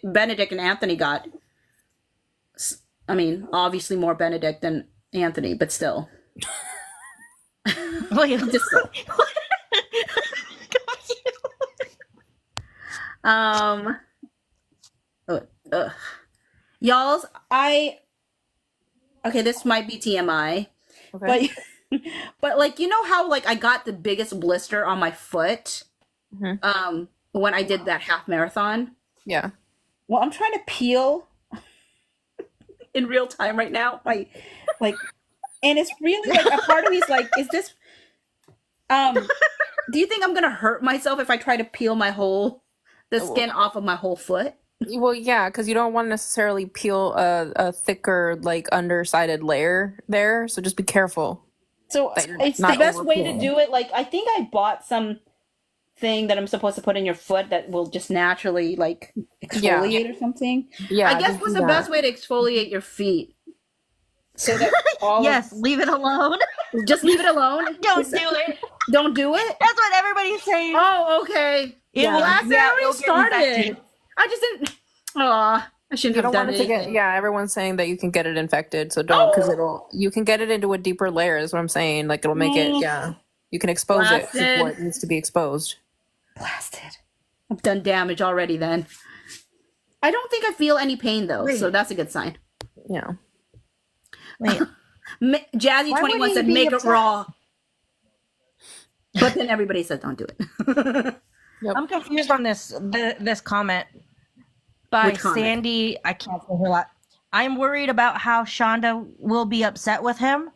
Benedict and Anthony got, I mean, obviously more Benedict than Anthony, but still. Wait, Just still. Y'all's, okay, this might be TMI, Okay. But like, you know how like I got the biggest blister on my foot when I did that half marathon? Yeah. Well, I'm trying to peel in real time right now. Like and it's really like a part of me is like, is this do you think I'm gonna hurt myself if I try to peel the skin off of my whole foot? Well, yeah, because you don't want to necessarily peel a thicker, like, undersided layer there. So just be careful. So That you're it's the not best way to overpeeling. do it. Like I think I bought some thing that I'm supposed to put in your foot that will just naturally like exfoliate or something. Yeah, I guess just what's do the that. best way to exfoliate your feet? So that Yes, leave it alone. just leave it alone. Don't do it. Don't do it. That's what everybody's saying. Oh, okay. It Well, will- I yeah, already it'll get started. infected. I just didn't. Aw, I shouldn't You have don't done want it to it. get, yeah, everyone's saying that you can get it infected. So don't, because Oh, you can get it into a deeper layer, is what I'm saying. Like, it'll make it, yeah. You can expose it before blasted. it needs to be exposed. Blasted. I've done damage already. Then I don't think I feel any pain though, so Wait. that's a good sign. Yeah. Wait. Jazzy Why would 21 he said be make it upset? raw, but then everybody said don't do it. I'm confused on this comment by Which comment? Sandy. I can't say her lot. I'm worried about how Shonda will be upset with him.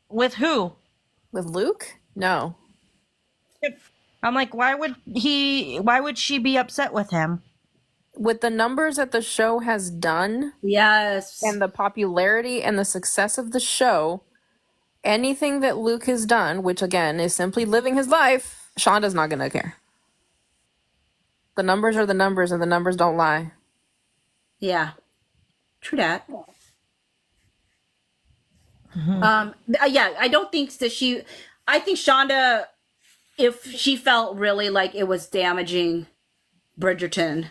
With who? With Luke? No. I'm like, why would she be upset with him? With the numbers that the show has done Yes. and the popularity and the success of the show, anything that Luke has done, which again is simply living his life, Shonda's not going to care. The numbers are the numbers and the numbers don't lie. Yeah. True that. Yeah, I don't think that I think Shonda, if she felt really like it was damaging Bridgerton,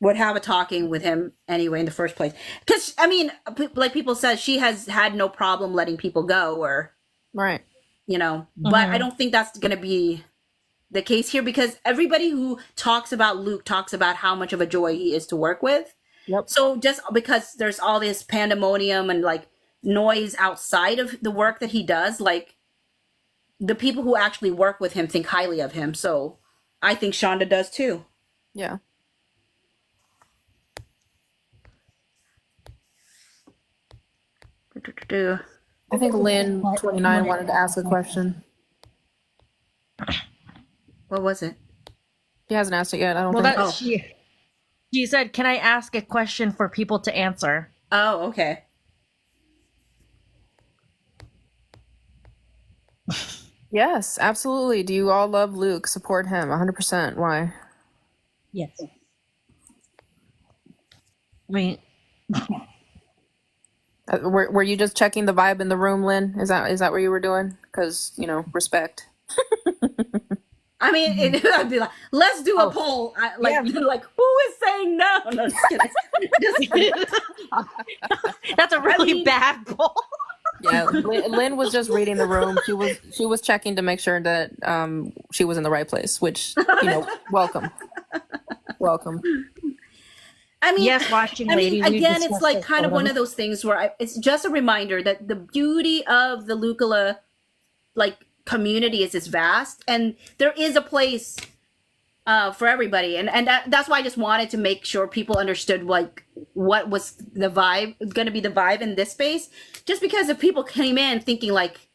would have a talking with him anyway in the first place. Because, I mean, like people said, she has had no problem letting people go or, Right. you know, but I don't think that's going to be the case here because everybody who talks about Luke talks about how much of a joy he is to work with. Yep. So just because there's all this pandemonium and like noise outside of the work that he does, like the people who actually work with him think highly of him. So I think Shonda does too. Yeah. I think Lynn 29 wanted to ask a question. What was it? She hasn't asked it yet. I don't Well, think. that she said, "Can I ask a question for people to answer?" Oh, okay. Yes, absolutely. Do you all love Luke? Support him 100%. Why? Yes. I mean, Were you just checking the vibe in the room, Lynn? Is that what you were doing? Because, respect. I mean, I'd be like, let's do a poll. Like who is saying no? No, just kidding. Just kidding. that's a really bad poll. Yeah, Lynn was just reading the room. She was checking to make sure that she was in the right place, which, welcome. Welcome. I mean, Yes, watching lady. we again, it's discussed like this kind of one photo. of those things where it's just a reminder that the beauty of the Lukola, like, community is vast, and there is a place for everybody, and that's why I just wanted to make sure people understood like what was the vibe going to be the vibe in this space. Just because if people came in thinking like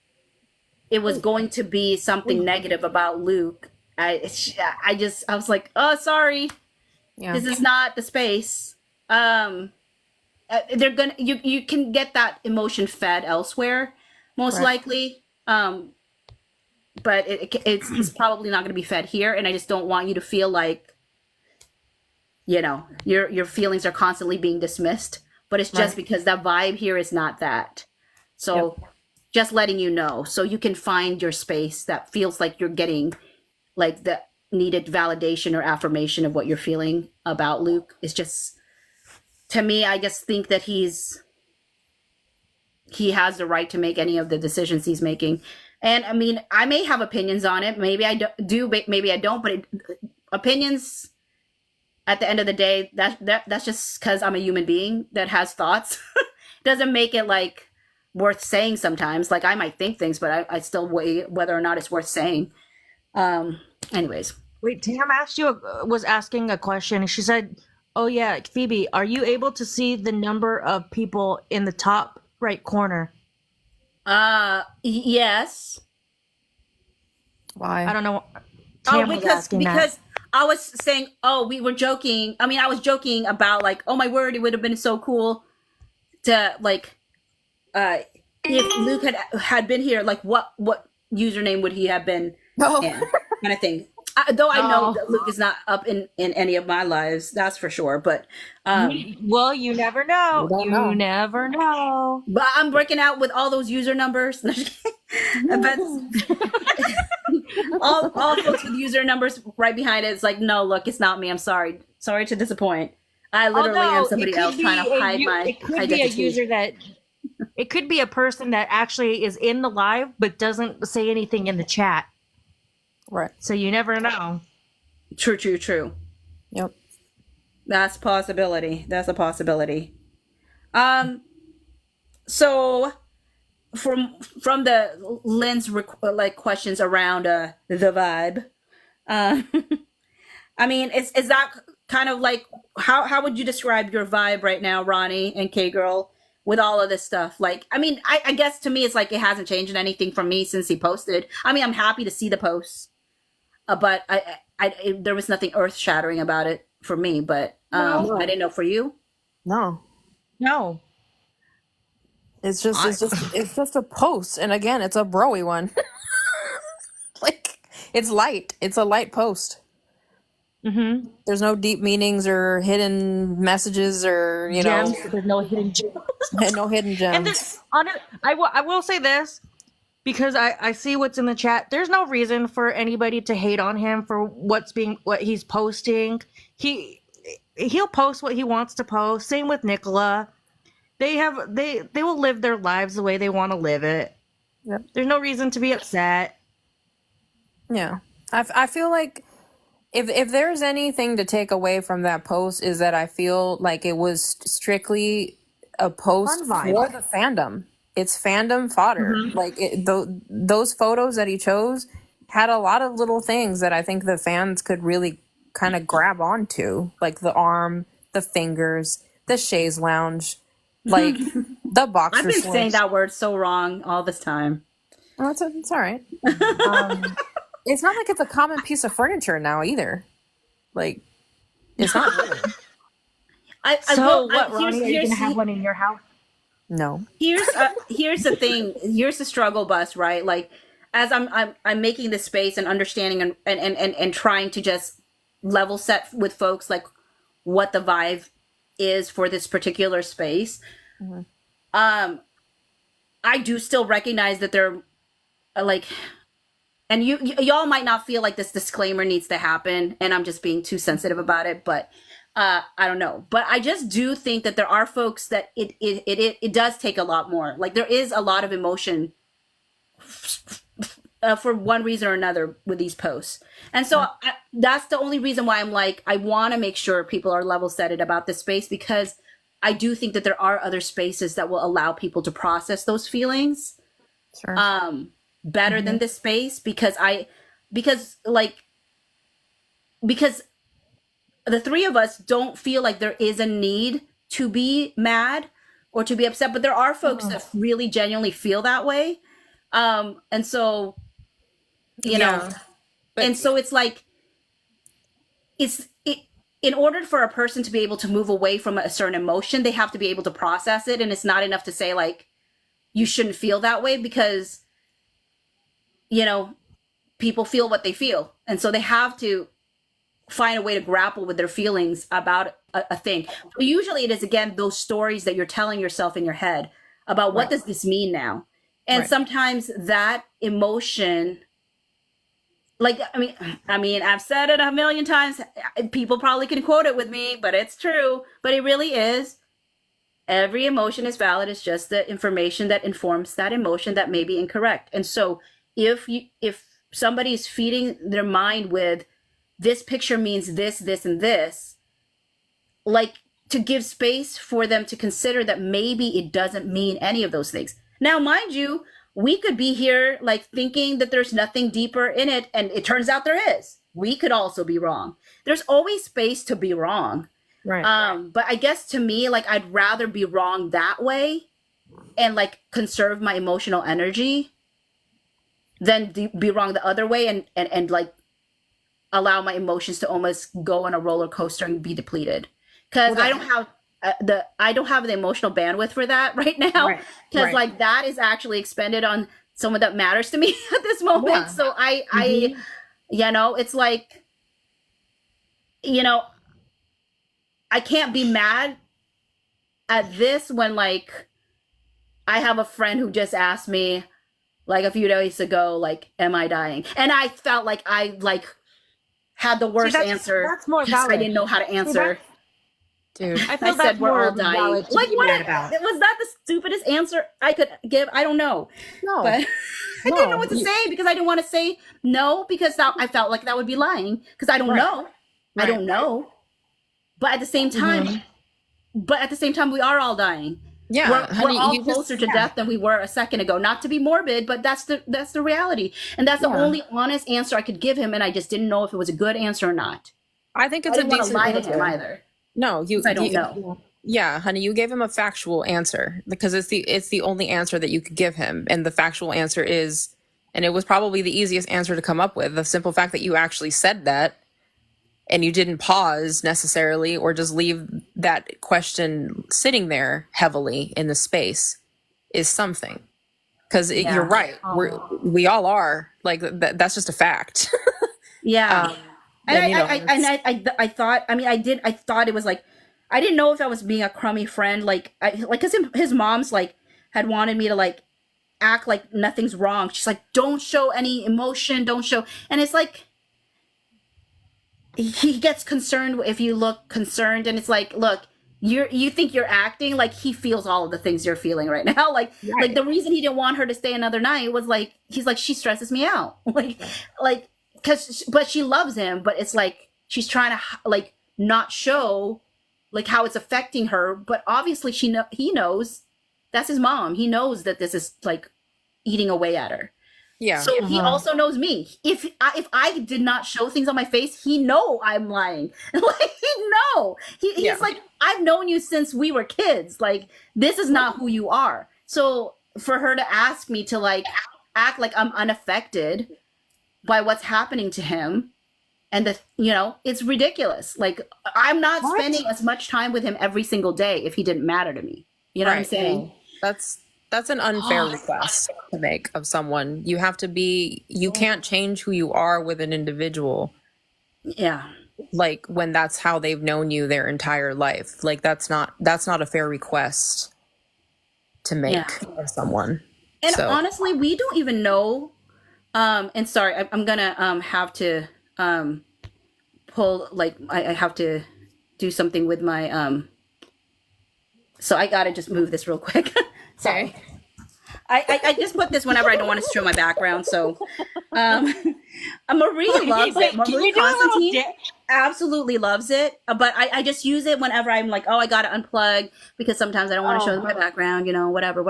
it was going to be something negative about Luke, I was like, oh, sorry. Yeah. This is not the space. They're gonna you can get that emotion fed elsewhere, most likely. But it's probably not going to be fed here, and I just don't want you to feel like, your feelings are constantly being dismissed. But it's just because that vibe here is not that. So, just letting you know, so you can find your space that feels like you're getting like the needed validation or affirmation of what you're feeling about Luke. It's just, to me, I just think that he has the right to make any of the decisions he's making. And I mean, I may have opinions on it. Maybe I do, maybe I don't. But opinions, at the end of the day, that's just because I'm a human being that has thoughts. Doesn't make it like worth saying sometimes. Like I might think things, but I still weigh whether or not it's worth saying. Anyways. Wait, Tam was asking a question. She said, "Oh yeah, Phoebe, are you able to see the number of people in the top right corner?" Yes. Why? I don't know. Oh, Tam was because asking that. I was saying, oh, we were joking. I mean, I was joking about like, oh my word, it would have been so cool to like, if Luke had been here, like what username would he have been Oh. in, kind of thing. Though I know Oh. that Luke is not up in any of my lives, that's for sure. But Well, you never know. You don't know. You never know. but I'm breaking out with all those user numbers. But all folks with user numbers right behind it. It's like, no, look, it's not me. I'm sorry. Sorry to disappoint. I literally am somebody else trying to hide my It could identity. be a user that. It could be a person that actually is in the live but doesn't say anything in the chat. Right. So you never know. True. Yep. That's a possibility. That's a possibility. So from the Lynn's like questions around the vibe, I mean, is that kind of like how would you describe your vibe right now, Ronnie and K Girl, with all of this stuff? Like, I mean, I guess to me it's like it hasn't changed anything for me since he posted. I mean, I'm happy to see the posts, but there was nothing earth shattering about it for me. But No. I didn't know for you. No. No. It's just a post, and again, it's a broy one. Like, it's light. It's a light post. Mm-hmm. There's no deep meanings or hidden messages or Gems. There's no hidden gems. no hidden And gems. I will say this because I see what's in the chat. There's no reason for anybody to hate on him for what he's posting. He'll post what he wants to post. Same with Nicola. They will live their lives the way they want to live it. Yep. There's no reason to be upset. Yeah, I feel like if there's anything to take away from that post is that I feel like it was strictly a post Fun vibe. for the fandom. It's fandom fodder. Like those photos that he chose had a lot of little things that I think the fans could really kind of grab onto, like the arm, the fingers, the chaise lounge, like the boxer. I've been shorts. saying that word so wrong all this time. Oh, it's all right. It's not like it's a common piece of furniture now either. Like, it's not really. Ronnie? Are you gonna have one in your house? No. Here's the thing. Here's the struggle bus, right? Like, as I'm making this space and understanding and trying to just level set with folks, like what the vibe is for this particular space. I do still recognize that they're like, and y'all might not feel like this disclaimer needs to happen, and I'm just being too sensitive about it, but I don't know. But I just do think that there are folks that it does take a lot more. Like, there is a lot of emotion for one reason or another with these posts. And so that's the only reason why I'm like, I want to make sure people are level-setted about this space, because I do think that there are other spaces that will allow people to process those feelings. Sure. Better than this space, because the three of us don't feel like there is a need to be mad or to be upset, but there are folks that really genuinely feel that way. And so, you know, and so it's like, in order for a person to be able to move away from a certain emotion, they have to be able to process it. And it's not enough to say like, you shouldn't feel that way, because, you know, people feel what they feel. And so they have to find a way to grapple with their feelings about a thing. But usually it is, again, those stories that you're telling yourself in your head about what does this mean now? And sometimes that emotion, like, I mean, I've said it a million times. People probably can quote it with me, but it's true. But it really is. Every emotion is valid. It's just the information that informs that emotion that may be incorrect. And so if somebody's feeding their mind with, this picture means this, this, and this, like, to give space for them to consider that maybe it doesn't mean any of those things. Now, mind you, we could be here like thinking that there's nothing deeper in it, and it turns out there is. We could also be wrong. There's always space to be wrong. Right. But I guess to me, like, I'd rather be wrong that way and like conserve my emotional energy than be wrong the other way and like allow my emotions to almost go on a roller coaster and be depleted. Because I don't have the emotional bandwidth for that right now. Because like that is actually expended on someone that matters to me at this moment. Yeah. So I, you know, it's like, you know, I can't be mad at this when like I have a friend who just asked me like a few days ago, like, am I dying? And I felt like I like had the worst answer. That's more valid. I didn't know how to answer. Dude, I said we're all dying. Like, what? Was that the stupidest answer I could give? I don't know. No, but I didn't know what to say because I didn't want to say no because I felt like that would be lying because I don't know. I don't know. But at the same time, we are all dying. Yeah, we're all closer to death than we were a second ago. Not to be morbid, but that's the reality, and that's the only honest answer I could give him. And I just didn't know if it was a good answer or not. I think it's a decent lie to him either. No, I don't know. Yeah, honey, you gave him a factual answer because it's the only answer that you could give him, and the factual answer is, and it was probably the easiest answer to come up with. The simple fact that you actually said that. And you didn't pause necessarily or just leave that question sitting there heavily in the space is something. Because you're right. We all are. Like, that's just a fact. Yeah. I thought it was like, I didn't know if I was being a crummy friend. Like, because his mom's like, had wanted me to like, act like nothing's wrong. She's like, don't show any emotion. Don't show. And it's like, he gets concerned if you look concerned, and it's like, look, you think you're acting like he feels all of the things you're feeling right now. Like the reason he didn't want her to stay another night was like, he's like, she stresses me out. like but she loves him, but it's like she's trying to like not show like how it's affecting her, but obviously he knows that's his mom. He knows that this is like eating away at her. Yeah. So he also knows me. If I did not show things on my face, he know I'm lying. Like he know. He's like, I've known you since we were kids. Like, this is not who you are. So for her to ask me to like act like I'm unaffected by what's happening to him, and it's ridiculous. Like, I'm not spending as much time with him every single day if he didn't matter to me. You know what I'm saying? That's an unfair request to make of someone. You have to be, you can't change who you are with an individual. Yeah. Like, when that's how they've known you their entire life. Like, that's not a fair request to make of someone. And honestly, we don't even know. And sorry, I'm gonna have to pull, like, I have to do something with my so I gotta just move this real quick. Sorry. I just put this whenever I don't want to show my background. So Marie loves it. Marie Constantine absolutely loves it. But I just use it whenever I'm like, oh, I got to unplug because sometimes I don't want to show my background, whatever.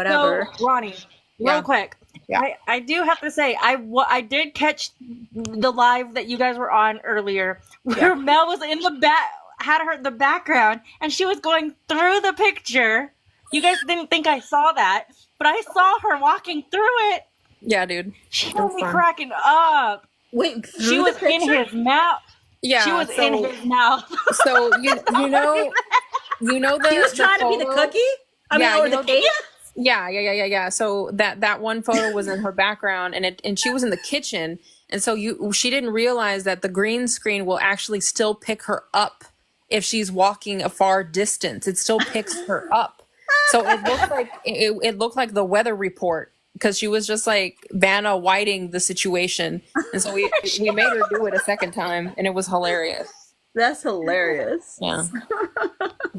So, Ronnie, real quick. Yeah. I do have to say, I did catch the live that you guys were on earlier where Mel was in the had her in the background and she was going through the picture. You guys didn't think I saw that, but I saw her walking through it. Yeah, dude. She had me cracking up. Wait, she was in his mouth. Yeah, she was in his mouth. So you know the he was trying to be the cookie. Or the cake. Yeah. So that one photo was in her background, and she was in the kitchen, and so she didn't realize that the green screen will actually still pick her up if she's walking a far distance. It still picks her up. So it looked like the weather report because she was just like Vanna Whiting the situation, and so we made her do it a second time, and it was hilarious. That's hilarious. Yeah,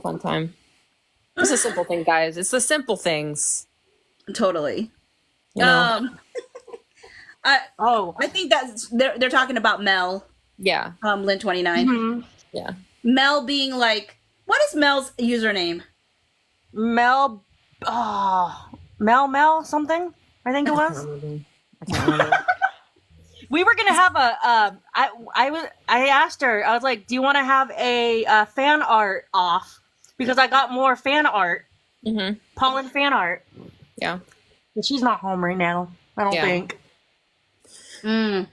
fun time. It's a simple thing, guys. It's the simple things. Totally. I think that's they're talking about Mel. Yeah. Lynn 29. Mm-hmm. Yeah. Mel being like, what is Mel's username? Mel, Mel something, I think it was. I can't remember. We were gonna have I asked her, I was like, do you want to have a fan art off, because I got more fan art, pollen fan art. Yeah. But she's not home right now, I don't think. And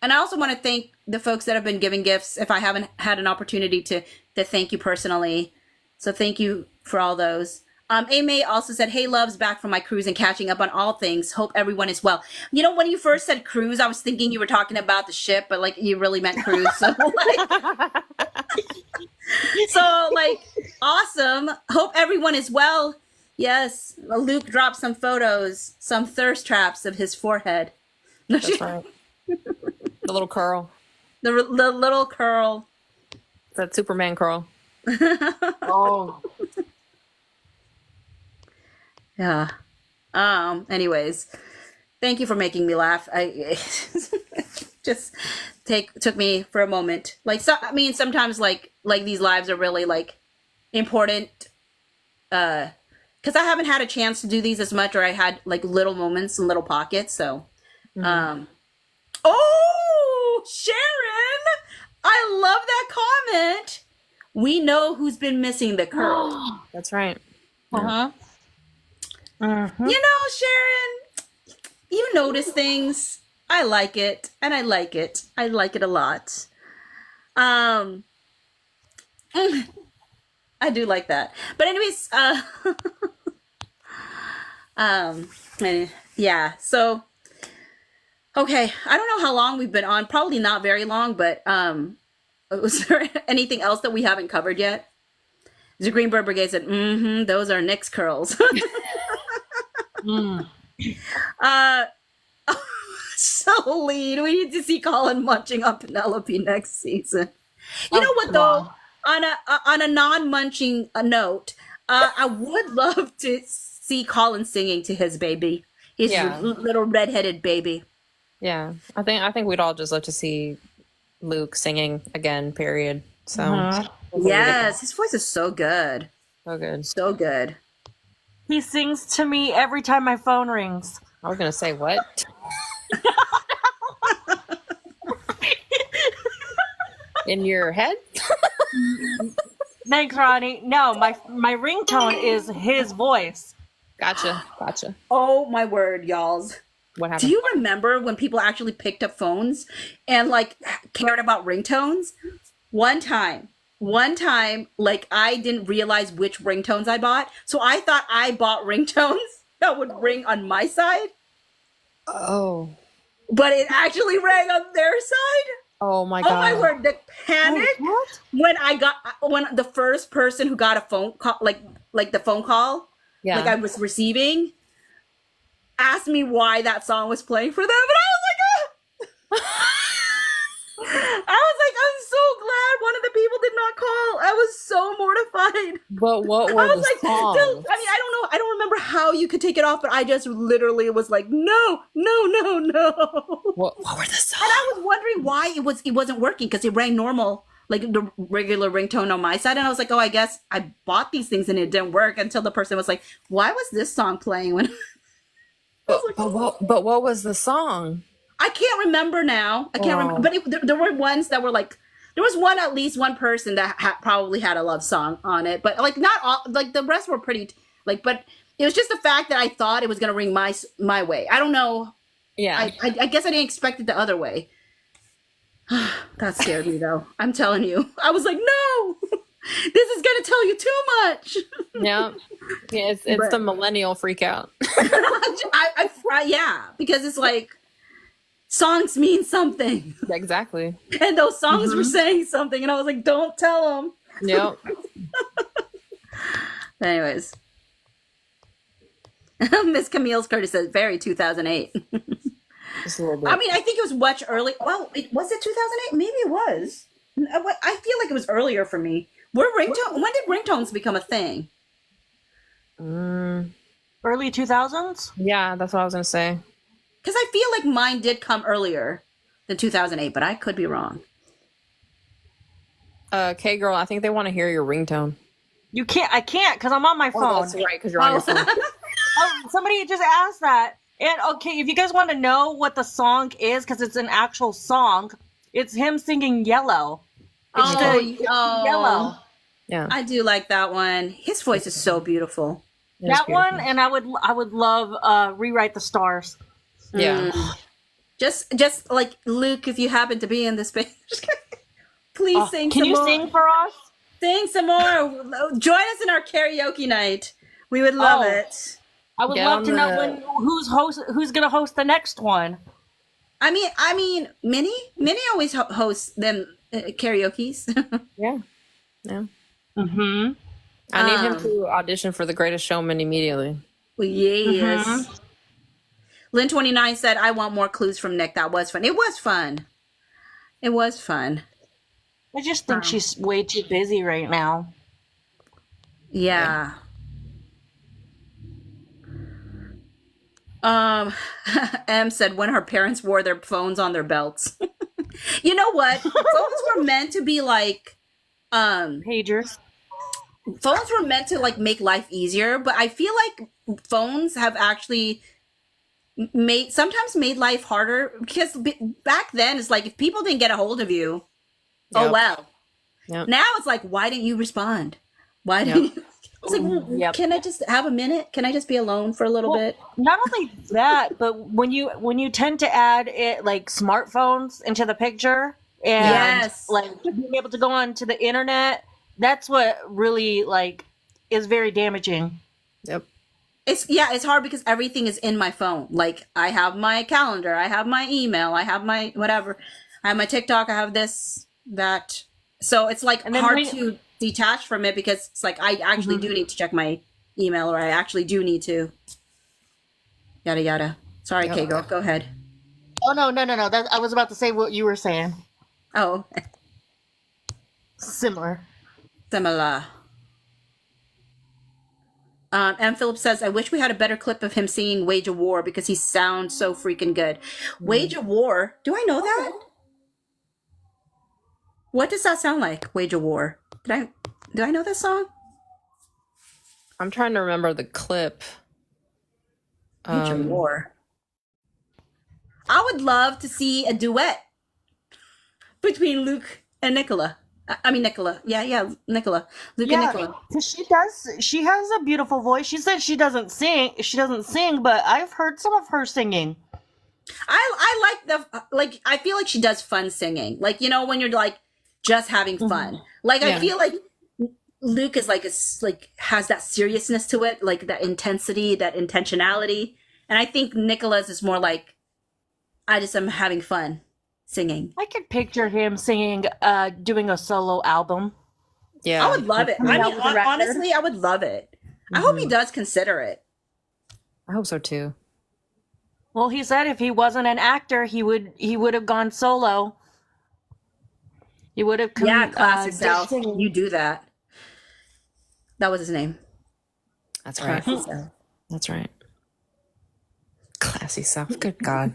I also want to thank the folks that have been giving gifts. If I haven't had an opportunity to thank you personally, so thank you for all those. Amy also said, "Hey, loves, back from my cruise and catching up on all things. Hope everyone is well." You know, when you first said cruise, I was thinking you were talking about the ship, but like you really meant cruise. So like, awesome. Hope everyone is well. Yes, Luke dropped some photos, some thirst traps of his forehead. That's right. The little curl. The little curl. That Superman curl. Oh. Yeah. Anyways, thank you for making me laugh. I just took me for a moment. Like, so, I mean, sometimes like these lives are really like important. Because I haven't had a chance to do these as much, or I had like little moments and little pockets. So, oh, Sharon, I love that comment. We know who's been missing the curl. That's right. You know, Sharon, you notice things. I like it, and I like it. I like it a lot. I do like that. But anyways, yeah. So, okay. I don't know how long we've been on. Probably not very long. But was there anything else that we haven't covered yet? The Greenberg Brigade said, those are Nick's curls. So lean. We need to see Colin munching on Penelope next season. You know what, though? On a non-munching note, I would love to see Colin singing to his baby, his little redheaded baby. Yeah, I think we'd all just love to see Luke singing again. Period. So yes, his voice is so good. So good. So good. He sings to me every time my phone rings. I was gonna say what? In your head? Thanks, Ronnie. No, my ringtone is his voice. Gotcha. Oh my word, y'alls. What happened? Do you remember when people actually picked up phones and like cared about ringtones? One time, like I didn't realize which ringtones I bought. So I thought I bought ringtones that would ring on my side. Oh. But it actually rang on their side. Oh my God. Oh my word, the panic when the first person who got a phone call, like the phone call, like I was receiving, asked me why that song was playing for them, and I was like, I'm so glad one of the people did not call. I was so mortified. But what were the songs? I mean, I don't know. I don't remember how you could take it off, but I just literally was like, no. What were the songs? And I was wondering why it wasn't working, because it rang normal, like the regular ringtone on my side. And I was like, oh, I guess I bought these things and it didn't work, until the person was like, why was this song playing when? But what was the song? I can't remember now. I can't remember. But there were ones that were like, there was at least one person that probably had a love song on it. But like not all, like the rest were pretty, like, but it was just the fact that I thought it was going to ring my way. I don't know. Yeah. I guess I didn't expect it the other way. That scared me though. I'm telling you. I was like, no, this is going to tell you too much. Yeah. It's the millennial freak out. Yeah, because it's like, songs mean something. Exactly. And those songs were saying something, and I was like, don't tell them. Yep. Anyways. Miss Camille's Curtis says, very 2008. Just a little bit. I mean, I think it was much early. Well, was it 2008? Maybe it was. I feel like it was earlier for me. When did ringtones become a thing? Early 2000s? Yeah, that's what I was going to say. Because I feel like mine did come earlier than 2008, but I could be wrong. Okay, girl, I think they want to hear your ringtone. I can't, because I'm on my phone. That's right, because you're on your phone. somebody just asked that. And okay, if you guys want to know what the song is, because it's an actual song, it's him singing Yellow. It's Yellow. Yeah. I do like that one. His voice is so beautiful. That one, and I would love Rewrite the Stars. Yeah. Just like Luke, if you happen to be in this page, please sing Can some you more. sing for us? Sing some more. Join us in our karaoke night. We would love it. I would love to know who's gonna host the next one. I mean, Minnie always hosts them karaoke's. Yeah. Mm-hmm. I need him to audition for The Greatest Showman immediately. Well, yes. Lynn29 said, "I want more clues from Nick." That was fun. It was fun. It was fun. I just think she's way too busy right now. Yeah. M said when her parents wore their phones on their belts. You know what? Phones were meant to be like Pagers. phones were meant to like make life easier, but I feel like phones have actually sometimes made life harder because back then it's like if people didn't get a hold of you, oh well. Yep. Now it's like, why didn't you respond? Why didn't you? It's like, can I just have a minute? Can I just be alone for a little bit? Not only that, but when you tend to add it like smartphones into the picture and like being able to go onto the internet, that's what really like is very damaging. Yep. It's hard because everything is in my phone. Like I have my calendar, I have my email, I have my whatever, I have my TikTok, I have this, that. So it's like hard to detach from it because it's like I actually do need to check my email, or I actually do need to yada yada. Sorry, K-Girl, go ahead. Oh no. I was about to say what you were saying. Oh, Similar. M. Phillips says, I wish we had a better clip of him singing Wage a War because he sounds so freaking good. Wage a War? Do I know that? What does that sound like? Wage a War. Did I know that song? I'm trying to remember the clip. Wage a War. I would love to see a duet between Luke and Nicola. I mean Nicola. Yeah, Nicola. Luke and Nicola. She has a beautiful voice. She said she doesn't sing, but I've heard some of her singing. I like I feel like she does fun singing. Like, you know, when you're like just having fun. Like I feel like Luke is like has that seriousness to it, like that intensity, that intentionality. And I think Nicola's is more like I just am having fun singing. I could picture him singing, doing a solo album. Yeah. I would love it. I mean, honestly, I would love it. I hope he does consider it. I hope so too. Well, he said if he wasn't an actor, he would have gone solo. He would have classic South. You do that. That was his name. That's right. That's right. Classy South. Good God.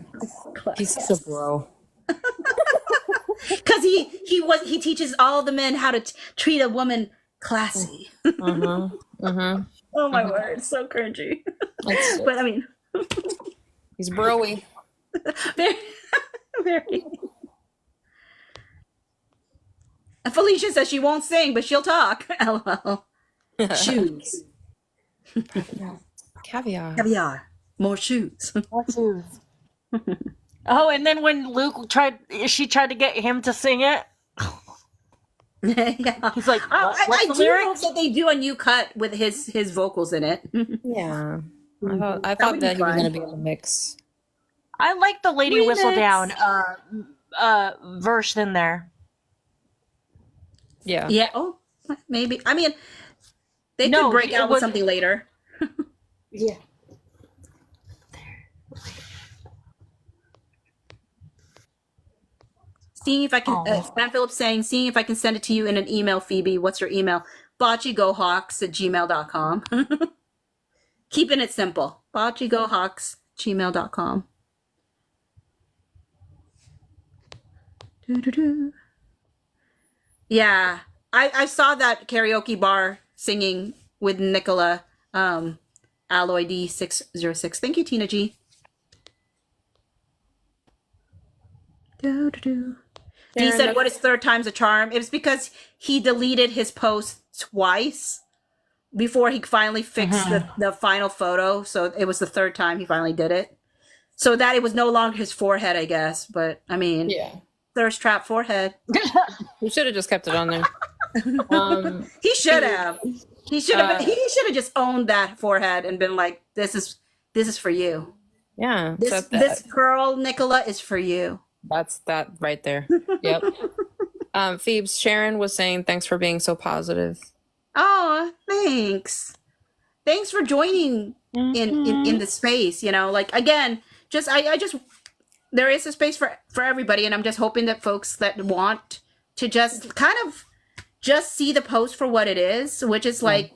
He's so bro. Because he teaches all the men how to treat a woman classy. Oh my word, it's so cringy. But I mean, he's broy. very, very. Felicia says she won't sing, but she'll talk. LOL. Shoes. Caviar. More shoes. More shoes. Oh, and then when Luke tried to get him to sing it. Yeah. He's like, I do hope that they do a new cut with his vocals in it. Yeah. I thought that he was going to be in the mix. I like the Lady Whistle Down verse in there. Yeah. Yeah. Oh, maybe. I mean, they could break out with something later. Yeah. Seeing if I can, Stan Phillips saying, seeing if I can send it to you in an email, Phoebe. What's your email? boccegohawks@gmail.com. Keeping it simple. boccegohawks@gmail.com. Yeah. I saw that karaoke bar singing with Nicola. Alloy D606. Thank you, Tina G. D said, what is third time's a charm? It was because he deleted his post twice before he finally fixed the final photo. So it was the third time he finally did it. So that it was no longer his forehead, I guess. But, I mean, thirst trap forehead. You should have just kept it on there. He should have. He should have just owned that forehead and been like, this is for you. Yeah. This girl, Nicola, is for you. That's that right there. Yep. Phoebes, Sharon was saying, thanks for being so positive. Oh, thanks. Thanks for joining in the space, you know, like, again, I just there is a space for everybody, and I'm just hoping that folks that want to just kind of just see the post for what it is, which is like,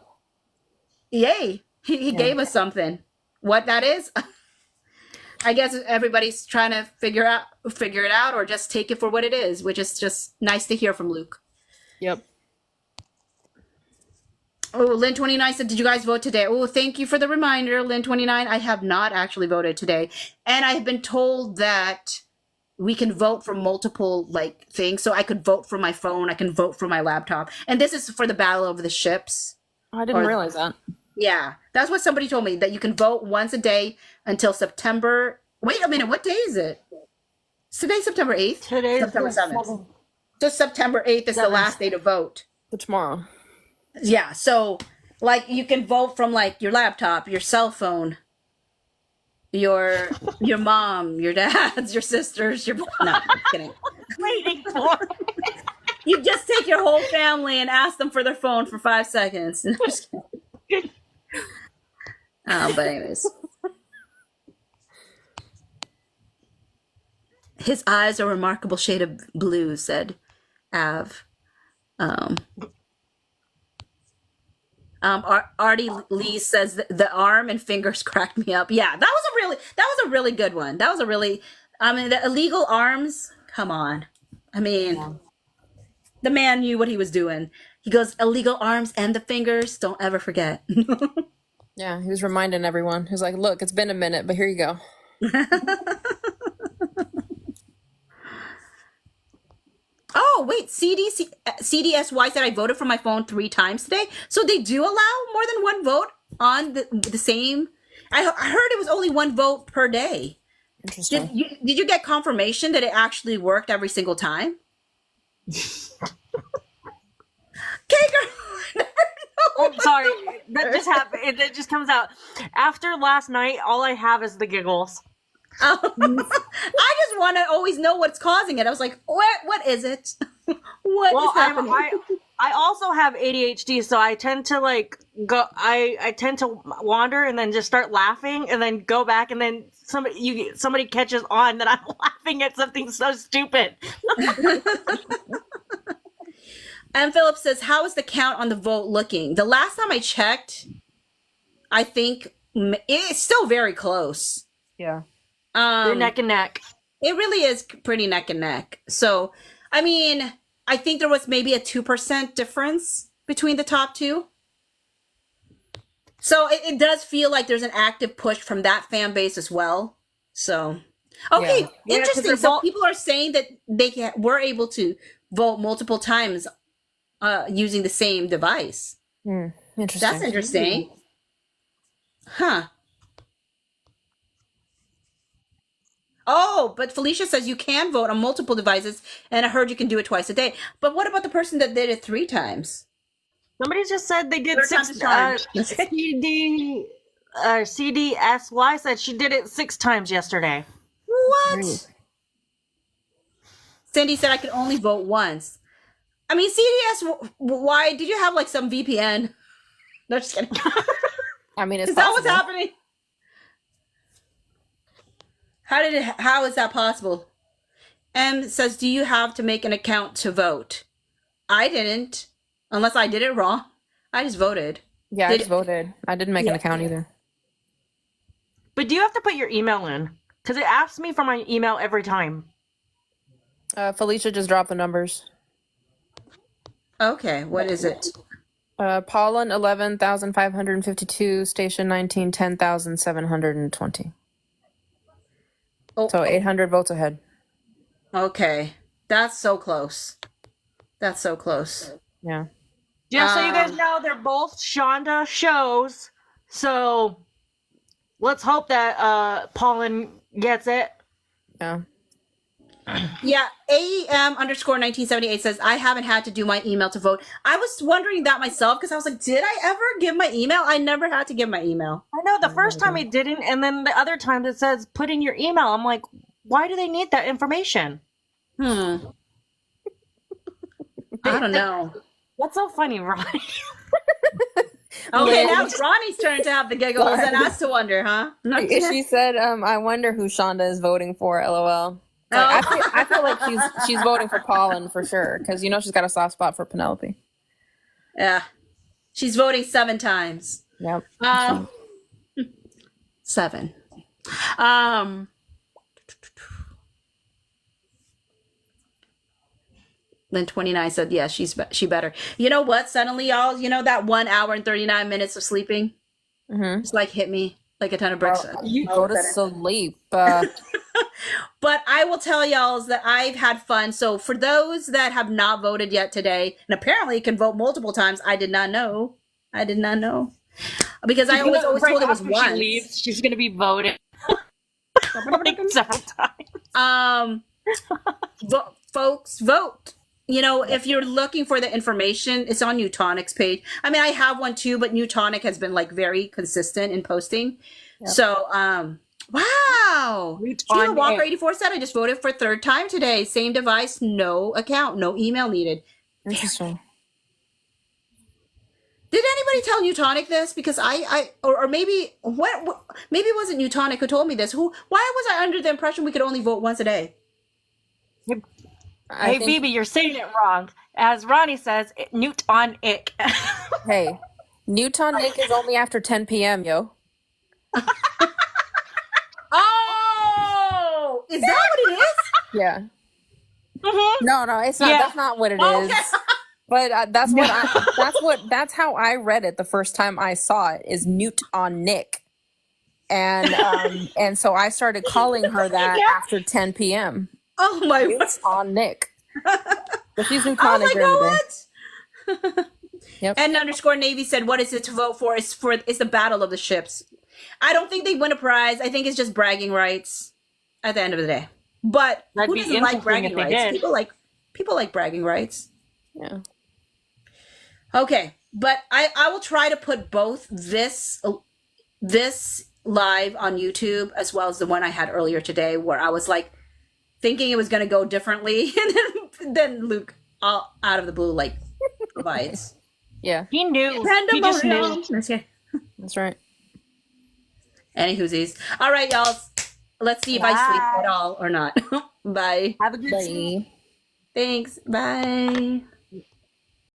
yay, he gave us something. What that is, I guess everybody's trying to figure it out, or just take it for what it is, which is just nice to hear from Luke. Yep. Oh, Lynn29 said, did you guys vote today? Oh, thank you for the reminder, Lynn29. I have not actually voted today. And I have been told that we can vote for multiple, like, things. So I could vote from my phone. I can vote from my laptop. And this is for the Battle of the Ships. I didn't realize that. Yeah. That's what somebody told me, that you can vote once a day until September. Wait a minute. What day is it? Today, September 8th? Today, September 7th. So September 8th is the last day to vote. But tomorrow. Yeah, so, like, you can vote from, like, your laptop, your cell phone, your mom, your dad's, your sisters, no, I'm kidding. waiting for. You just take your whole family and ask them for their phone for 5 seconds. But anyways. His eyes are a remarkable shade of blue, said Av. Artie Lee says that the arm and fingers cracked me up. Yeah, that was a really good one. That was a really, I mean, the illegal arms. Come on, I mean, the man knew what he was doing. He goes, illegal arms and the fingers. Don't ever forget. Yeah, he was reminding everyone. He was like, "Look, it's been a minute, but here you go." Oh, wait, CDSY said I voted for my phone 3 times today. So they do allow more than one vote on the same. I heard it was only 1 vote per day. Interesting. Did you get confirmation that it actually worked every single time? Okay, girl. Oh, sorry. That just happened. It just comes out. After last night, all I have is the giggles. I just want to always know what's causing it. I was like, what is it? What is happening? I also have ADHD, so I tend to like go. I tend to wander and then just start laughing, and then go back, and then somebody catches on that I'm laughing at something so stupid. And Philip says, how is the count on the vote looking? The last time I checked, I think it's still very close. Yeah. They're neck and neck. It really is pretty neck and neck. So, I mean, I think there was maybe a 2% difference between the top 2. So it does feel like there's an active push from that fan base as well. So, okay, yeah. Interesting. So people are saying that they were able to vote multiple times using the same device. Interesting. That's interesting. Huh. Oh, but Felicia says you can vote on multiple devices, and I heard you can do it twice a day. But what about the person that did it 3 times? Somebody just said they did 6 times. CDSY said she did it 6 times yesterday. What? Cindy said I could only vote once. I mean, CDSY, did you have like some VPN? No, just kidding. I mean, it's is that what's happening? How is that possible? M says, do you have to make an account to vote? I didn't, unless I did it wrong. I just voted. Yeah, I just voted. I didn't make an account either. But do you have to put your email in? Because it asks me for my email every time. Felicia just dropped the numbers. Okay, what is it? Pollen 11,552, station 19 10,720. Oh, So 800 votes ahead. okay. That's so close. That's so close. Yeah. Just so you guys know, they're both Shonda shows. So let's hope that Pollen gets it. Yeah. Yeah, AEM_1978 says, I haven't had to do my email to vote. I was wondering that myself because I was like, did I ever give my email? I never had to give my email. I know the first time it didn't, and then the other times it says put in your email. I'm like, why do they need that information? I don't know. What's so funny, Ronnie? Okay, now it's Ronnie's turn to have the giggles and us to wonder, huh? She said, I wonder who Shonda is voting for, LOL. Like, I feel like she's voting for Pollen for sure, because you know she's got a soft spot for Penelope. Yeah. She's voting 7 times. Yep. 7. Then 29 said, yeah, she better. You know what? Suddenly, y'all, you know that 1 hour and 39 minutes of sleeping? It's like hit me like a ton of bricks. You go to sleep. But I will tell y'all that I've had fun. So for those that have not voted yet today, and apparently can vote multiple times, I did not know. Because I always told it was once. She leaves, she's going to be voted. Like several times. Folks, vote. You know, if you're looking for the information, it's on Newtonic's page. I mean, I have one too, but Newtonic has been like very consistent in posting. Yep. So, wow. Sheila Walker 84 said, I just voted for 3rd time today. Same device, no account, no email needed. Interesting. Did anybody tell Newtonic this? Because or maybe maybe it wasn't Newtonic who told me this. Why was I under the impression we could only vote once a day? Hey, Phoebe, you're saying it wrong. As Ronnie says, Newtonic. Hey, Newtonic is only after 10 p.m., yo. Oh, is that what it is? Yeah. No, it's not. Yeah. That's not what it is. But that's how I read it the first time I saw it, is Newt on Nick. And so I started calling her that after 10 p.m. Oh my Newt on Nick. But she's Newtonic during the day. Yep. And _Navy said, what is it to vote for? It's the battle of the ships. I don't think they win a prize. I think it's just bragging rights at the end of the day. But who doesn't like bragging rights? People like bragging rights. Yeah. Okay, but I will try to put both this live on YouTube as well as the one I had earlier today, where I was like thinking it was going to go differently, and then Luke out of the blue like provides. Yeah, he knew. He just knew. That's right. Any whoosies. All right, y'all. Let's see if I sleep at all or not. Bye. Have a good sleep. Thanks. Bye.